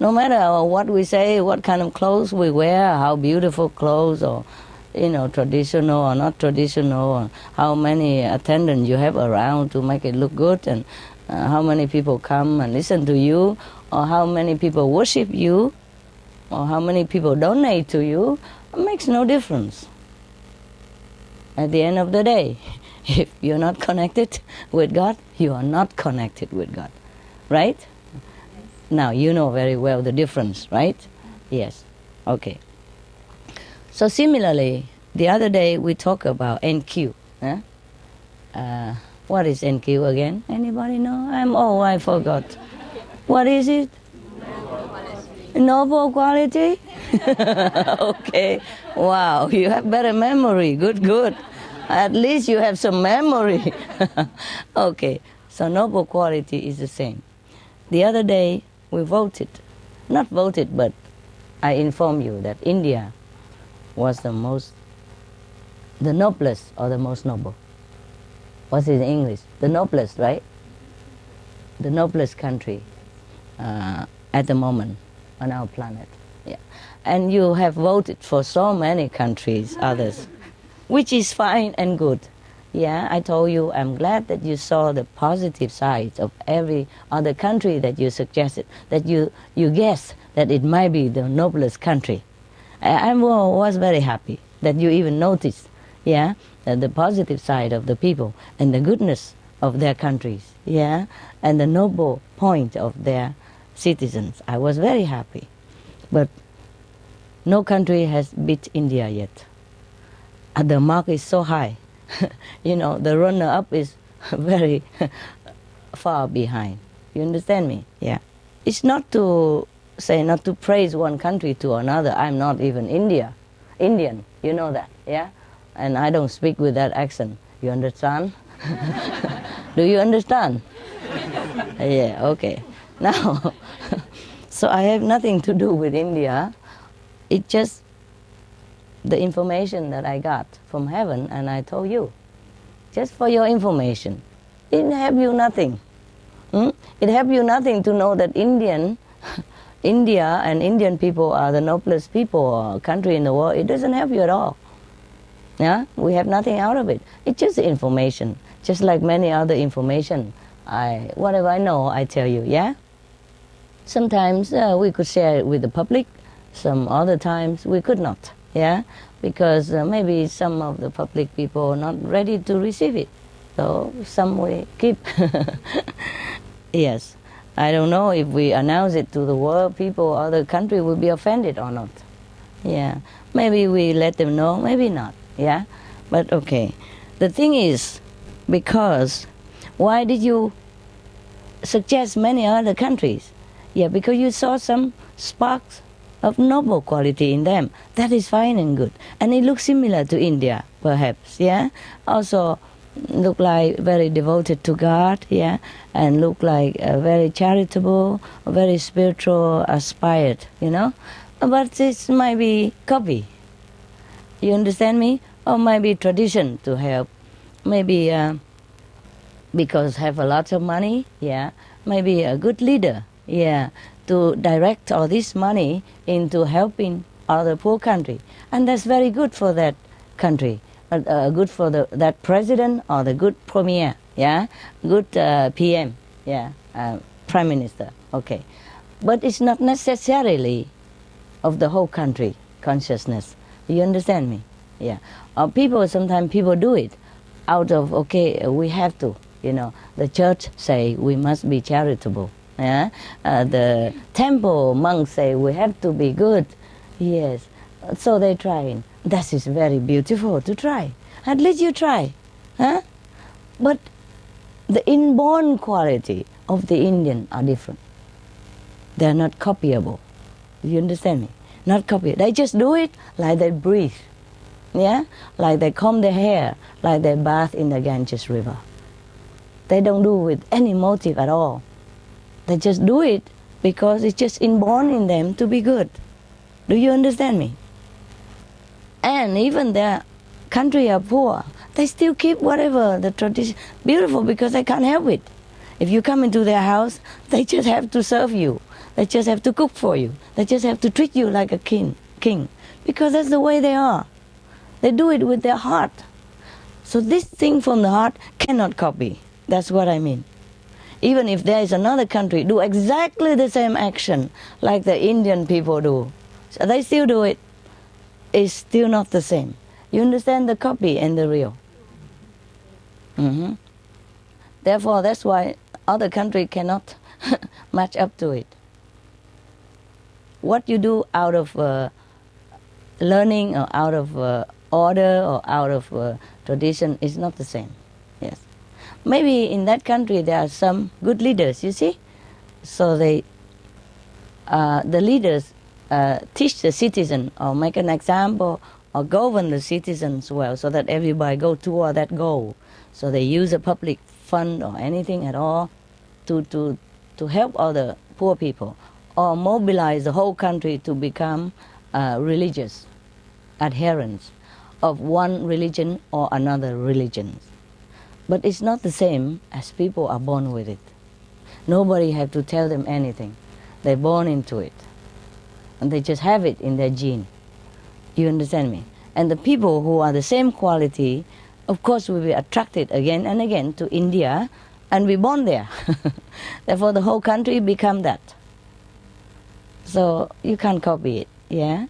No matter what we say, what kind of clothes we wear, how beautiful clothes, or, you know, traditional or not traditional, or how many attendants you have around to make it look good, and how many people come and listen to you, or how many people worship you, or how many people donate to you, it makes no difference. At the end of the day, if you're not connected with God, you are not connected with God. Right? Now, you know very well the difference, right? Yes. Okay. So similarly, the other day we talked about NQ. Huh? What is NQ again? Anybody know? I forgot. What is it? Noble quality? Okay. Wow, you have better memory. Good. At least you have some memory. Okay. So noble quality is the same. The other day we voted. Not voted, but I inform you that India was the noblest or the most noble. What's it in English? The noblest, right? The noblest country at the moment on our planet. Yeah. And you have voted for so many countries, others, which is fine and good. Yeah, I told you I'm glad that you saw the positive sides of every other country that you suggested, that you guessed that it might be the noblest country. I was very happy that you even noticed, yeah, that the positive side of the people and the goodness of their countries, yeah, and the noble point of their citizens. I was very happy. But no country has beat India yet. The mark is so high. You know, the runner-up is very far behind. You understand me? Yeah. It's not to say, not to praise one country to another. I'm not even Indian. You know that, yeah? And I don't speak with that accent. You understand? Do you understand? Yeah, okay. Now, so I have nothing to do with India. It's just the information that I got from heaven, and I told you. Just for your information. It help you nothing. It It helps you nothing to know that India and Indian people are the noblest people or country in the world. It doesn't help you at all. Yeah, we have nothing out of it. It's just information, just like many other information. Whatever I know, I tell you. Yeah. Sometimes we could share it with the public. Some other times we could not. Yeah, because maybe some of the public people are not ready to receive it. So some we keep. Yes. I don't know if we announce it to the world, people, other country will be offended or not. Yeah. Maybe we let them know, maybe not. Yeah. But okay. The thing is, because why did you suggest many other countries? Yeah, because you saw some sparks of noble quality in them. That is fine and good. And it looks similar to India, perhaps. Yeah. Also look like very devoted to God, yeah, and look like very charitable, very spiritual, aspired, you know. But this might be copy. You understand me? Or maybe tradition to help. Maybe because have a lot of money, yeah. Maybe a good leader, yeah, to direct all this money into helping other poor country. And that's very good for that country. Good for that president or the good premier, yeah, good PM, yeah, prime minister, okay. But it's not necessarily of the whole country consciousness. You understand me? Yeah. Sometimes people do it out of, okay, we have to, you know. The church say we must be charitable, yeah. The temple monks say we have to be good, yes. So they trying. That is very beautiful to try. At least you try. Huh? But the inborn quality of the Indian are different. They are not copyable. You understand me? Not copyable. They just do it like they breathe. Yeah? Like they comb their hair, like they bath in the Ganges River. They don't do it with any motive at all. They just do it because it's just inborn in them to be good. Do you understand me? And even their country are poor, they still keep whatever the tradition. Beautiful because they can't help it. If you come into their house, they just have to serve you. They just have to cook for you. They just have to treat you like a king. Because that's the way they are. They do it with their heart. So this thing from the heart cannot copy. That's what I mean. Even if there is another country do exactly the same action like the Indian people do, so they still do it. It's still not the same. You understand the copy and the real. Mm-hmm. Therefore, that's why other country cannot match up to it. What you do out of learning or out of order or out of tradition is not the same. Yes. Maybe in that country there are some good leaders, you see. So the leaders teach the citizen or make an example or govern the citizens well so that everybody go toward that goal. So they use a public fund or anything at all to help other poor people or mobilize the whole country to become religious adherents of one religion or another religion. But it's not the same as people are born with it. Nobody have to tell them anything. They're born into it. And they just have it in their gene. You understand me? And the people who are the same quality, of course, will be attracted again and again to India and be born there. Therefore, the whole country become that. So you can't copy it, yeah?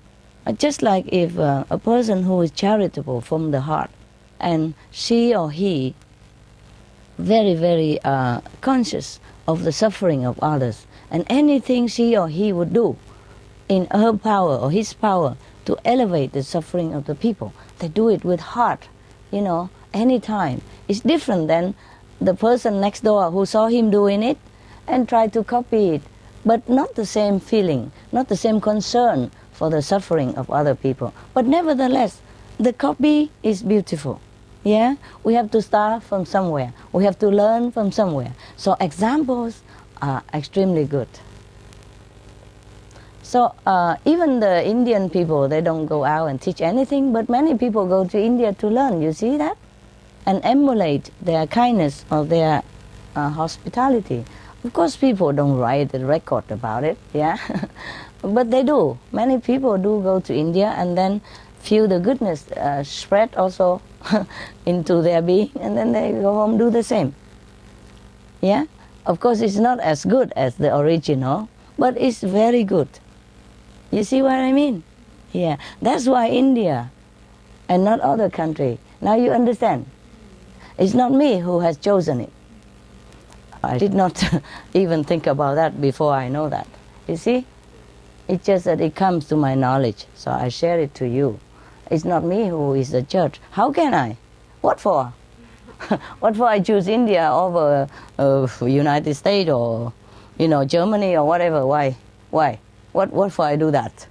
Just like if a person who is charitable from the heart and she or he very, very conscious of the suffering of others, and anything she or he would do in her power or his power to elevate the suffering of the people, they do it with heart, you know, any time. It's different than the person next door who saw him doing it and tried to copy it, but not the same feeling, not the same concern for the suffering of other people. But nevertheless, the copy is beautiful. Yeah, we have to start from somewhere. We have to learn from somewhere. So examples are extremely good. So even the Indian people, they don't go out and teach anything, but many people go to India to learn. You see that? And emulate their kindness or their hospitality Of course, people don't write a record about it, yeah, but they do. Many people do go to India and then feel the goodness spread also into their being, and then they go home do the same. Yeah, of course, it's not as good as the original, but it's very good. You see what I mean? Yeah, that's why India and not other country. Now you understand. It's not me who has chosen it. I did not even think about that before I know that. You see? It's just that it comes to my knowledge, so I share it to you. It's not me who is the judge. How can I? What for? What for I choose India over United States or, Germany or whatever? Why? What for I do that?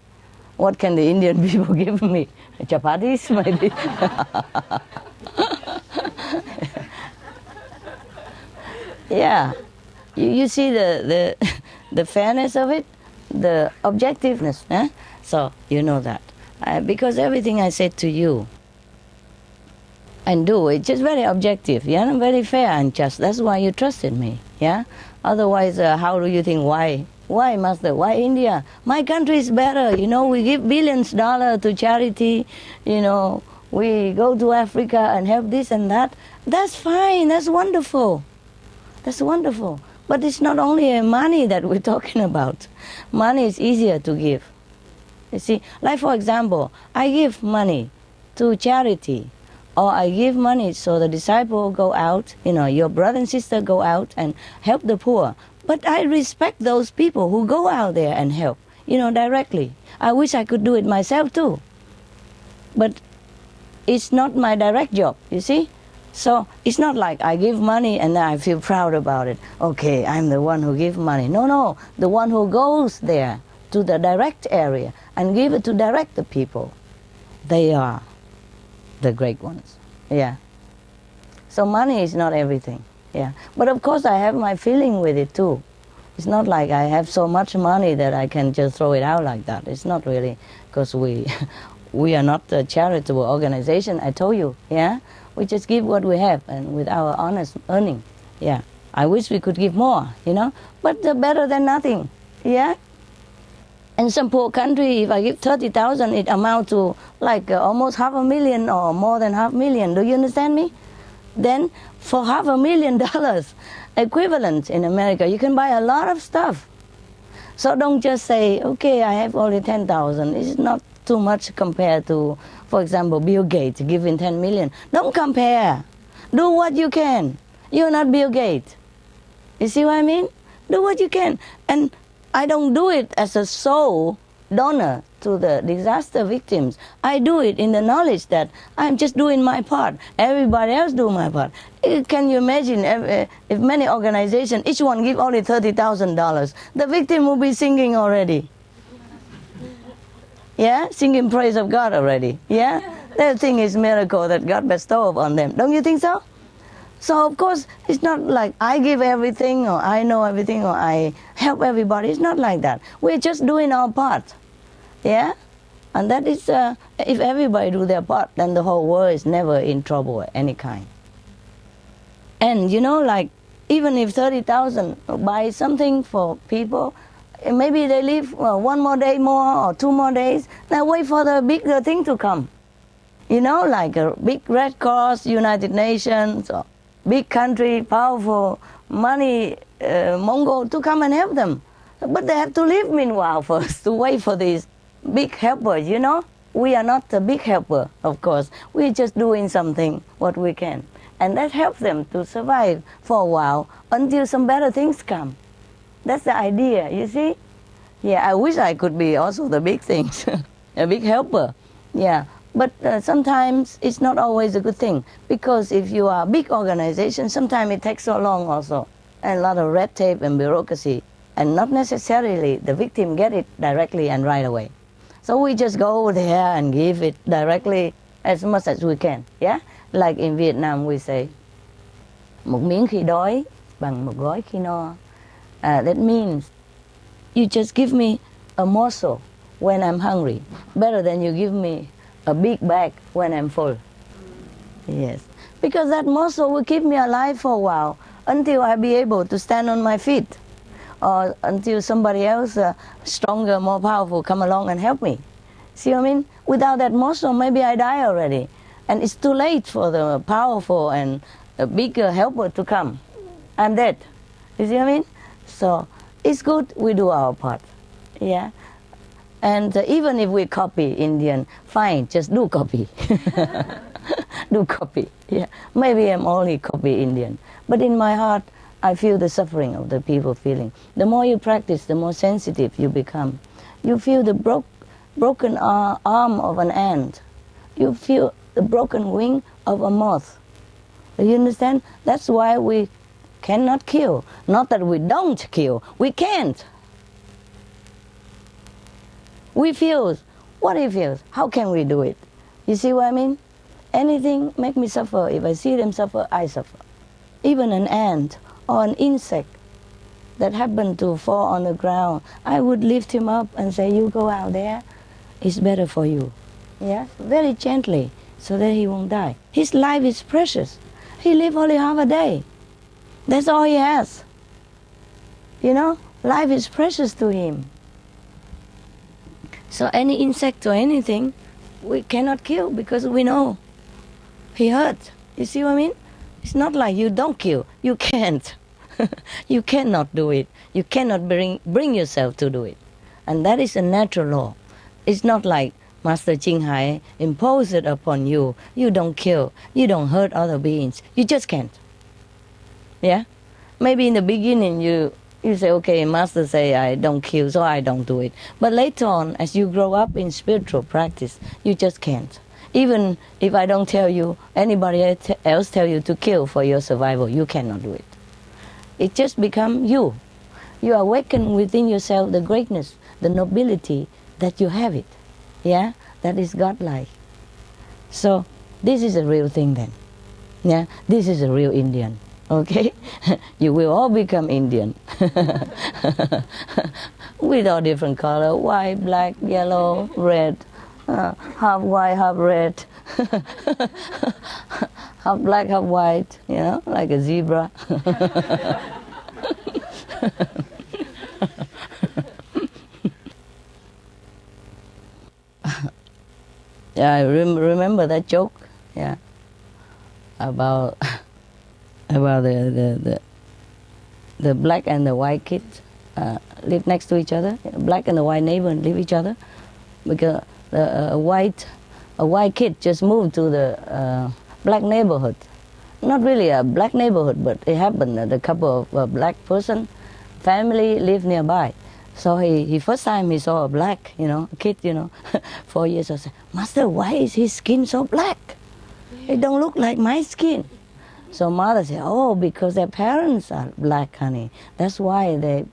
What can the Indian people give me? Chapatis, maybe? Yeah, you see the fairness of it, the objectiveness. Eh? So you know that because everything I said to you and do, it's just very objective, yeah, very fair and just. That's why you trusted me, yeah. Otherwise, how do you think? Why, Master? Why India? My country is better. We give billions of dollars to charity. We go to Africa and help this and that. That's fine. That's wonderful. That's wonderful. But it's not only money that we're talking about. Money is easier to give. You see, like for example, I give money to charity, or I give money so the disciple go out, your brother and sister go out and help the poor. But I respect those people who go out there and help, directly. I wish I could do it myself too. But it's not my direct job, you see? So it's not like I give money and then I feel proud about it. Okay, I'm the one who gives money. No, the one who goes there to the direct area and give it to direct the people. They are the great ones. Yeah. So money is not everything. Yeah. But of course I have my feeling with it too. It's not like I have so much money that I can just throw it out like that. It's not really, because we are not a charitable organization, I told you. Yeah. We just give what we have and with our honest earning. Yeah. I wish we could give more, but better than nothing. Yeah. In some poor country, if I give 30,000, it amounts to like almost $500,000 or more than $500,000. Do you understand me? Then for $500,000 equivalent in America, you can buy a lot of stuff. So don't just say, okay, I have only 10,000. It's not too much compared to, for example, Bill Gates giving 10 million. Don't compare. Do what you can. You're not Bill Gates. You see what I mean? Do what you can. And I don't do it as a sole donor to the disaster victims. I do it in the knowledge that I'm just doing my part. Everybody else do my part. Can you imagine if many organizations, each one give only $30,000, the victim will be singing already. Yeah, singing praise of God already. Yeah, that thing is miracle that God bestowed on them. Don't you think so? So of course, it's not like I give everything or I know everything or I help everybody. It's not like that. We're just doing our part. Yeah, and that is if everybody do their part, then the whole world is never in trouble of any kind. And like even if 30,000 buy something for people. Maybe they live one more day more or 2 more days. Now wait for the bigger thing to come. Like a big Red Cross, United Nations, or big country, powerful, money, Mongol to come and help them. But they have to live meanwhile first to wait for these big helpers, We are not a big helper, of course. We're just doing something, what we can. And that helps them to survive for a while until some better things come. That's the idea, you see? Yeah, I wish I could be also the big things, a big helper. Yeah, but sometimes it's not always a good thing, because if you are a big organization, sometimes it takes so long also, and a lot of red tape and bureaucracy, and not necessarily the victim get it directly and right away. So we just go there and give it directly as much as we can, yeah? Like in Vietnam we say, một miếng khi đói bằng một gói khi no. That means you just give me a morsel when I'm hungry, better than you give me a big bag when I'm full. Yes, because that morsel will keep me alive for a while until I be able to stand on my feet. or until somebody else stronger, more powerful come along and help me. See what I mean? Without that muscle, maybe I die already. And it's too late for the powerful and bigger helper to come. I'm dead. You see what I mean? So it's good we do our part. Yeah. And even if we copy Indian, fine, just do copy. Do copy. Yeah. Maybe I'm only copy Indian. But in my heart, I feel the suffering of the people feeling. The more you practice, the more sensitive you become. You feel the broken arm of an ant. You feel the broken wing of a moth. Do you understand? That's why we cannot kill. Not that we don't kill. We can't. We feel. What he feels? How can we do it? You see what I mean? Anything make me suffer. If I see them suffer, I suffer. Even an ant or an insect that happened to fall on the ground, I would lift him up and say, you go out there. It's better for you. Yeah? Very gently, so that he won't die. His life is precious. He lives only half a day. That's all he has. You know? Life is precious to him. So any insect or anything, we cannot kill because we know he hurt. You see what I mean? It's not like you don't kill. You can't. You cannot do it. You cannot bring yourself to do it. And that is a natural law. It's not like Master Ching Hai imposed it upon you. You don't kill. You don't hurt other beings. You just can't. Yeah? Maybe in the beginning you say, okay, Master say I don't kill, so I don't do it. But later on, as you grow up in spiritual practice, you just can't. Even if I don't tell you, anybody else tell you to kill for your survival, you cannot do it. It just become you. You awaken within yourself the greatness, the nobility that you have it. Yeah? That is godlike. So this is a real thing then. Yeah? This is a real Indian. Okay? You will all become Indian. With all different color, white, black, yellow, red, half white, half red, half black, half white, you know, like a zebra. Yeah, I remember that joke. Yeah, about the black and the white kid live next to each other. Black and the white neighbor live each other because a white kid just moved to the black neighborhood. Not really a black neighborhood, but it happened that a couple of black person family lived nearby. So he first time he saw a black, a kid, 4 years old, said, Master, why is his skin so black? It don't look like my skin. So mother said, oh, because their parents are black, honey. That's why they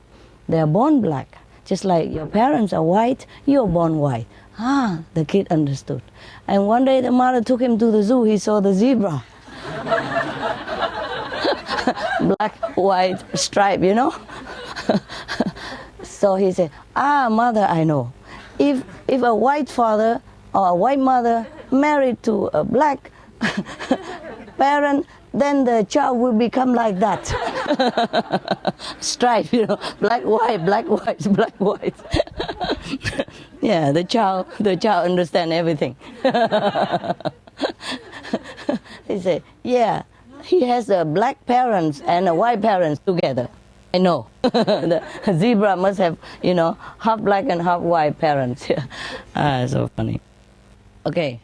are born black. Just like your parents are white, you're born white. Ah, the kid understood. And one day the mother took him to the zoo. He saw the zebra. Black, white, stripe, So he said, mother, I know. If a white father or a white mother married to a black parent, then the child will become like that. Stripe, black, white, black, white, black, white. Yeah, the child understand everything. He said, yeah, he has a black parents and a white parents together. I know. The zebra must have, half black and half white parents. So funny. Okay.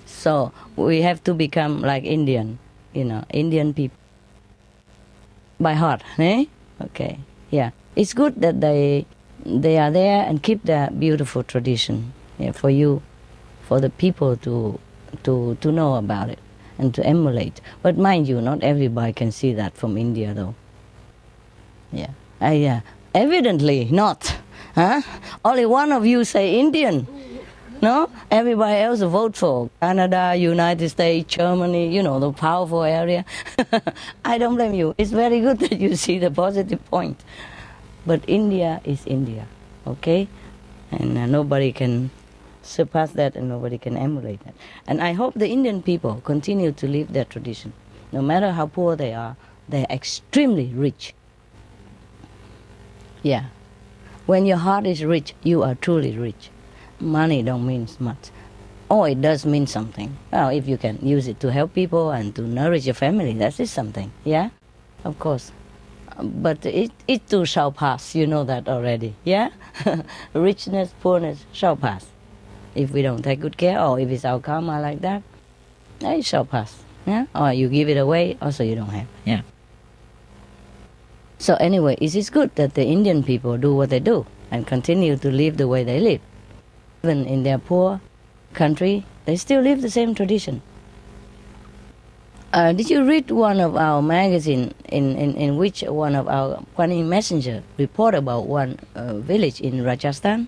So we have to become like Indian, Indian people. By heart, eh? Okay, yeah. It's good that they are there and keep that beautiful tradition, for you, for the people to know about it and to emulate. But mind you, not everybody can see that from India, though. Yeah, evidently not. Huh? Only one of you say Indian. No? Everybody else vote for Canada, United States, Germany, the powerful area. I don't blame you. It's very good that you see the positive point. But India is India, okay? And nobody can surpass that and nobody can emulate that. And I hope the Indian people continue to live their tradition. No matter how poor they are, they're extremely rich. Yeah. When your heart is rich, you are truly rich. Money don't mean much. Or it does mean something. Well, if you can use it to help people and to nourish your family, that is something. Yeah? Of course. But it too shall pass. You know that already. Yeah? Richness, poorness shall pass. If we don't take good care, or if it's our karma like that, it shall pass. Yeah? Or you give it away, also you don't have. Yeah. So anyway, it is good that the Indian people do what they do and continue to live the way they live. Even in their poor country, they still live the same tradition. Did you read one of our magazine in which one of our Kuan Yin messenger report about one village in Rajasthan?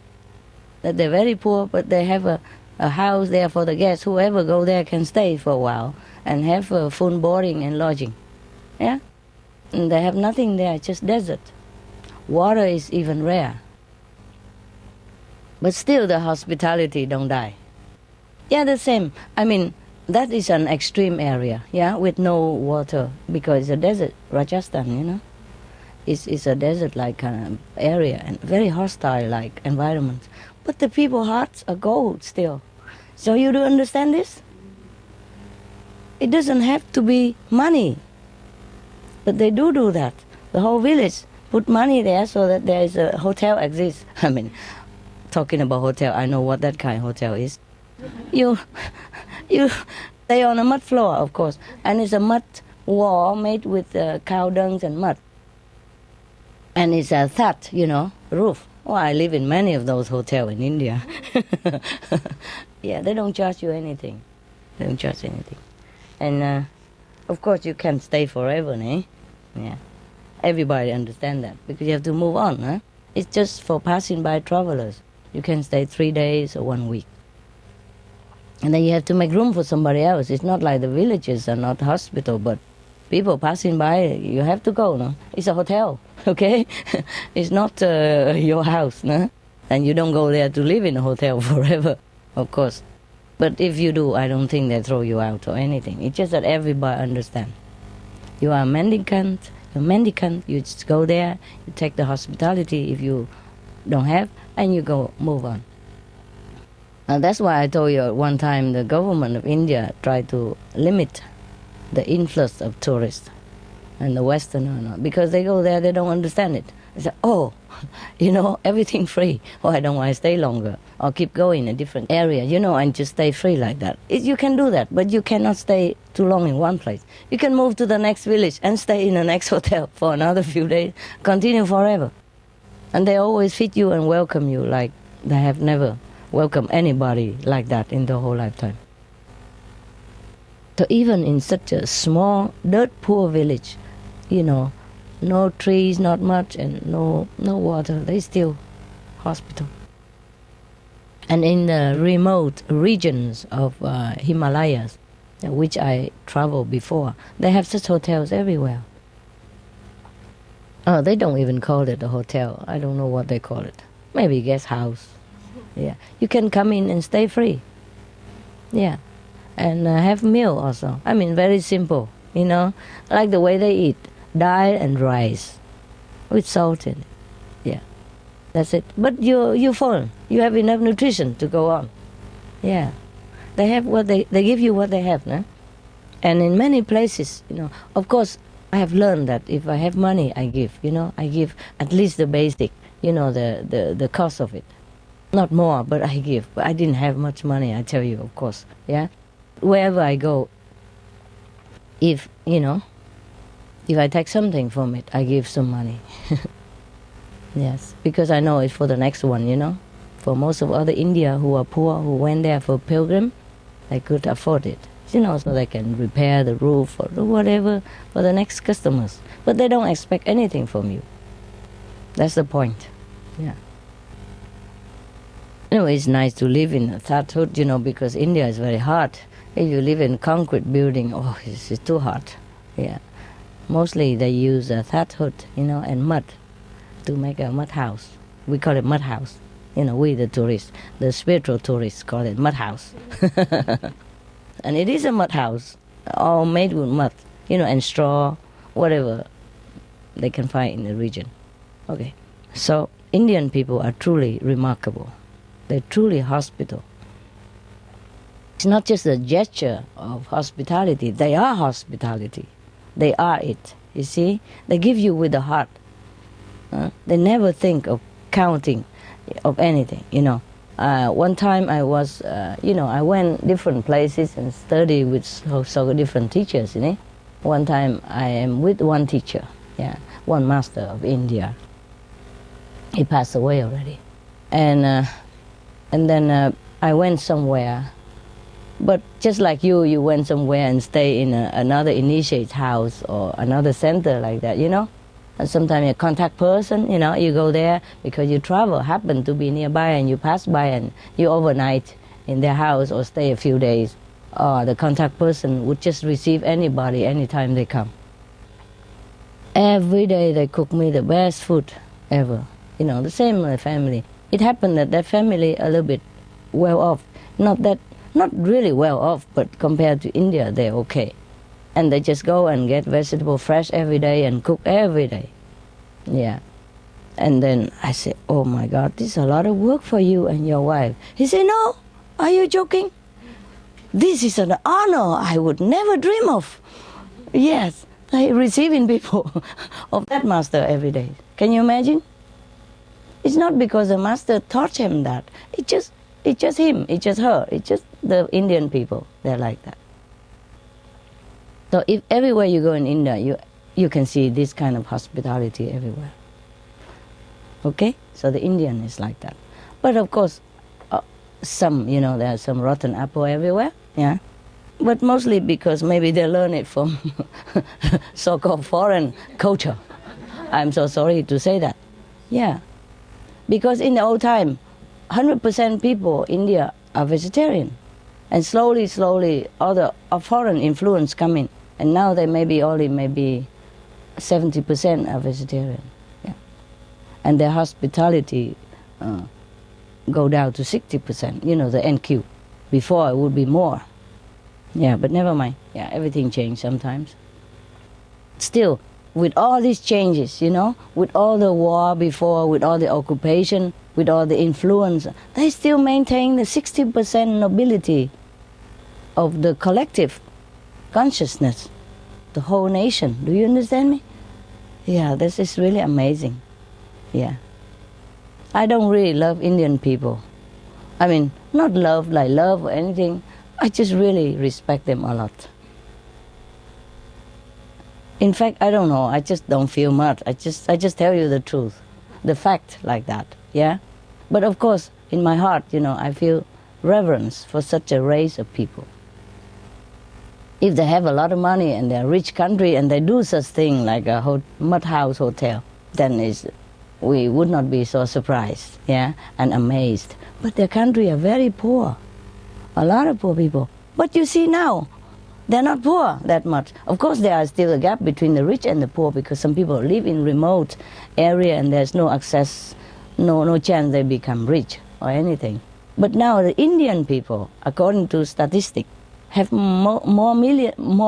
That they're very poor, but they have a house there for the guests. Whoever go there can stay for a while and have full boarding and lodging. Yeah? And they have nothing there, just desert. Water is even rare. But still the hospitality don't die. Yeah, the same. I mean, that is an extreme area, yeah, with no water, because it's a desert, Rajasthan, you know. It's a desert-like area and very hostile-like environment. But the people's hearts are gold still. So you do understand this? It doesn't have to be money. But they do that. The whole village put money there so that there is a hotel exists. I mean, talking about hotel, I know what that kind of hotel is. You stay on a mud floor, of course, and it's a mud wall made with cow dung and mud. And it's a thatch, you know, roof. Well, I live in many of those hotels in India. Yeah, they don't charge you anything. They don't charge anything. And of course you can't stay forever, eh? Yeah. Everybody understand that, because you have to move on, huh? It's just for passing by travelers. You can stay 3 days or 1 week. And then you have to make room for somebody else. It's not like the villages are not hospital, but people passing by, you have to go, no? It's a hotel, okay? It's not your house, no? And you don't go there to live in a hotel forever, of course. But if you do, I don't think they throw you out or anything. It's just that everybody understand. You are a mendicant, you just go there, you take the hospitality if you don't have, and you go move on. And that's why I told you at one time the government of India tried to limit the influx of tourists and the Westerner, because they go there, they don't understand it. They say, oh, you know, everything free. Oh, I don't want to stay longer. Or keep going in a different area, you know, and just stay free like that. You can do that, but you cannot stay too long in one place. You can move to the next village and stay in the next hotel for another few days, continue forever. And they always feed you and welcome you like they have never welcomed anybody like that in the whole lifetime. So even in such a small, dirt-poor village, you know, no trees, not much, and no water, they still hospital. And in the remote regions of Himalayas, which I traveled before, they have such hotels everywhere. Oh, they don't even call it a hotel. I don't know what they call it. Maybe guest house. Yeah, you can come in and stay free. Yeah, and have meal also. I mean, very simple, you know, like the way they eat. Dal and rice with salt in it. Yeah, that's it. But you're full. You have enough nutrition to go on. Yeah, they have what they give you what they have, no? And in many places, you know, of course, I have learned that if I have money, I give. You know, I give at least the basic. You know, the cost of it. Not more, but I give. But I didn't have much money, I tell you, of course. Yeah, wherever I go, if you know. If I take something from it, I give some money. Yes, because I know it's for the next one, you know. For most of other India who are poor, who went there for pilgrim, they could afford it. You know, so they can repair the roof or do whatever for the next customers. But they don't expect anything from you. That's the point. Yeah. Anyway, it's nice to live in a thatch hut, you know, because India is very hot. If you live in a concrete building, oh, it's too hot. Yeah. Mostly they use a thatch hut, you know, and mud to make a mud house. We call it mud house. You know, we the tourists, the spiritual tourists call it mud house. And it is a mud house, all made with mud, you know, and straw, whatever they can find in the region. Okay. So Indian people are truly remarkable. They're truly hospitable. It's not just a gesture of hospitality. They are hospitality. They are it. You see? They give you with the heart. They never think of counting of anything, you know. One time I was, I went different places and studied with so different teachers, you know. One time I am with one teacher, one master of India. He passed away already. And then I went somewhere. But just like you went somewhere and stay in another initiate's house or another center like that, you know. And sometimes a contact person, you know, you go there because you travel, happen to be nearby and you pass by and you overnight in their house or stay a few days. Or the contact person would just receive anybody anytime they come. Every day they cook me the best food ever. You know, the same family. It happened that family a little bit well off. Not really well off, but compared to India, they're okay. And they just go and get vegetable fresh every day and cook every day. Yeah. And then I said, oh my God, this is a lot of work for you and your wife. He said, no, are you joking? This is an honor I would never dream of. Yes, like receiving people of that master every day. Can you imagine? It's not because the master taught him that. It's just him, it's just her, it's just the Indian people. They're like that. So if everywhere you go in India, you can see this kind of hospitality everywhere. Okay? So the Indian is like that. But of course, some, you know, there are some rotten apple everywhere, yeah. But mostly because maybe they learn it from so-called foreign culture. I'm so sorry to say that. Yeah. Because in the old time, 100% people in India are vegetarian. And slowly, all the foreign influence come in. And now they maybe 70% are vegetarian. Yeah. And their hospitality go down to 60%, you know, the NQ. Before it would be more. Yeah, but never mind. Yeah, everything changed sometimes. Still, with all these changes, you know, with all the war before, with all the occupation, with all the influence, they still maintain the 60% nobility of the collective consciousness, the whole nation. Do you understand me? Yeah, this is really amazing. Yeah. I don't really love Indian people. I mean, not love like love or anything. I just really respect them a lot. In fact, I don't know. I just don't feel much. I just tell you the truth, the fact like that. Yeah. But of course, in my heart, you know, I feel reverence for such a race of people. If they have a lot of money and they're a rich country and they do such thing like a mud house hotel, then we would not be so surprised, yeah, and amazed. But their country are very poor, a lot of poor people. But you see now, they're not poor that much. Of course, there is still a gap between the rich and the poor because some people live in remote area and there's no access, no chance they become rich or anything. But now the Indian people, according to statistics, have more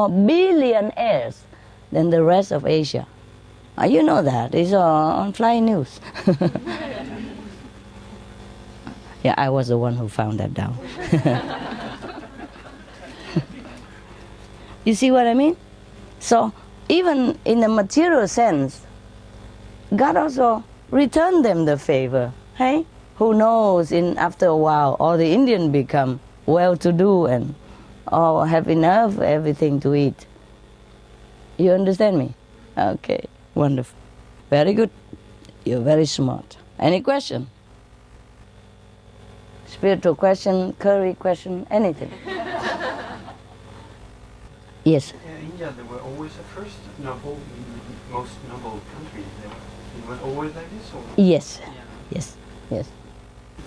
billionaires than the rest of Asia. You know that. It's on Fly News. Yeah, I was the one who found that down. You see what I mean? So even in the material sense, God also returned them the favor. Hey? Who knows, after a while, all the Indians become well-to-do and all have enough everything to eat. You understand me? Okay, wonderful. Very good. You're very smart. Any question? Spiritual question, curry question, anything? Yes. India, they were always the first most noble country. It was always like this? Or? Yes. Yeah. Yes.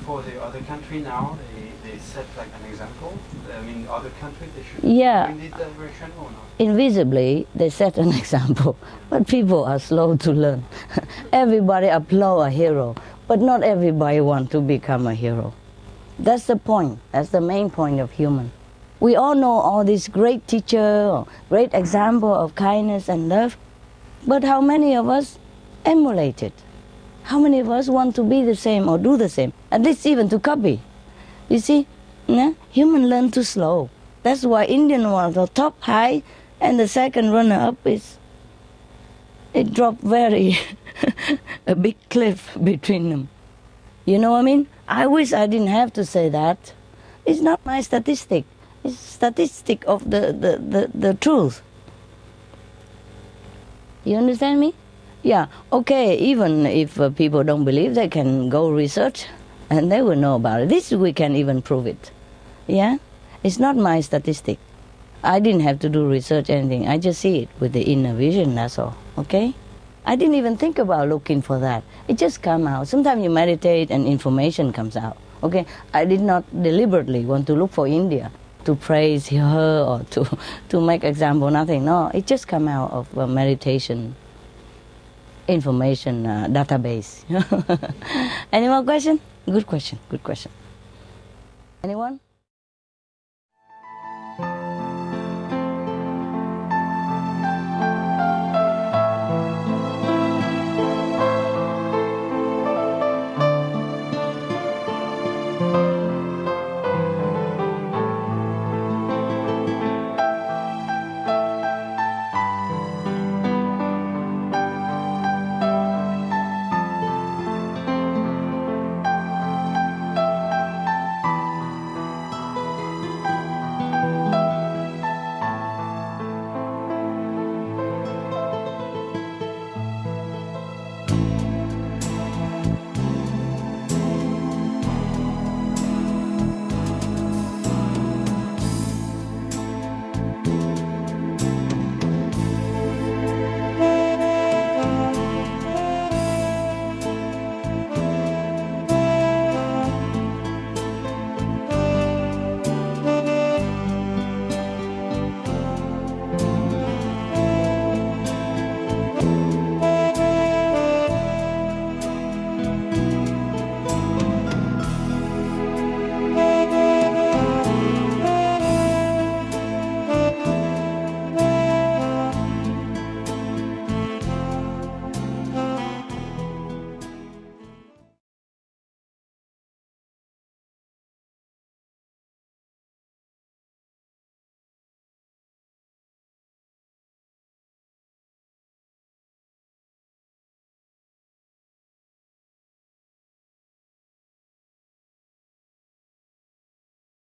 For the other country now, they set like an example. I mean, other countries, they should bring this direction or not? Invisibly, they set an example. But people are slow to learn. Everybody applaud a hero, but not everybody wants to become a hero. That's the point. That's the main point of human. We all know all these great teacher, or great example of kindness and love, but how many of us emulate it? How many of us want to be the same or do the same? At least even to copy. You see, human learn too slow. That's why Indian was the top high, and the second runner-up it dropped very a big cliff between them. You know what I mean? I wish I didn't have to say that. It's not my statistic. It's statistic of the truth. You understand me? Yeah, okay, even if people don't believe, they can go research and they will know about it. This we can even prove it. Yeah? It's not my statistic. I didn't have to do research or anything. I just see it with the inner vision, that's all. Okay? I didn't even think about looking for that. It just come out. Sometimes you meditate and information comes out. Okay? I did not deliberately want to look for India to praise her or to make example, nothing. No, it just come out of meditation, information database. Any more question? Good question, good question. Anyone?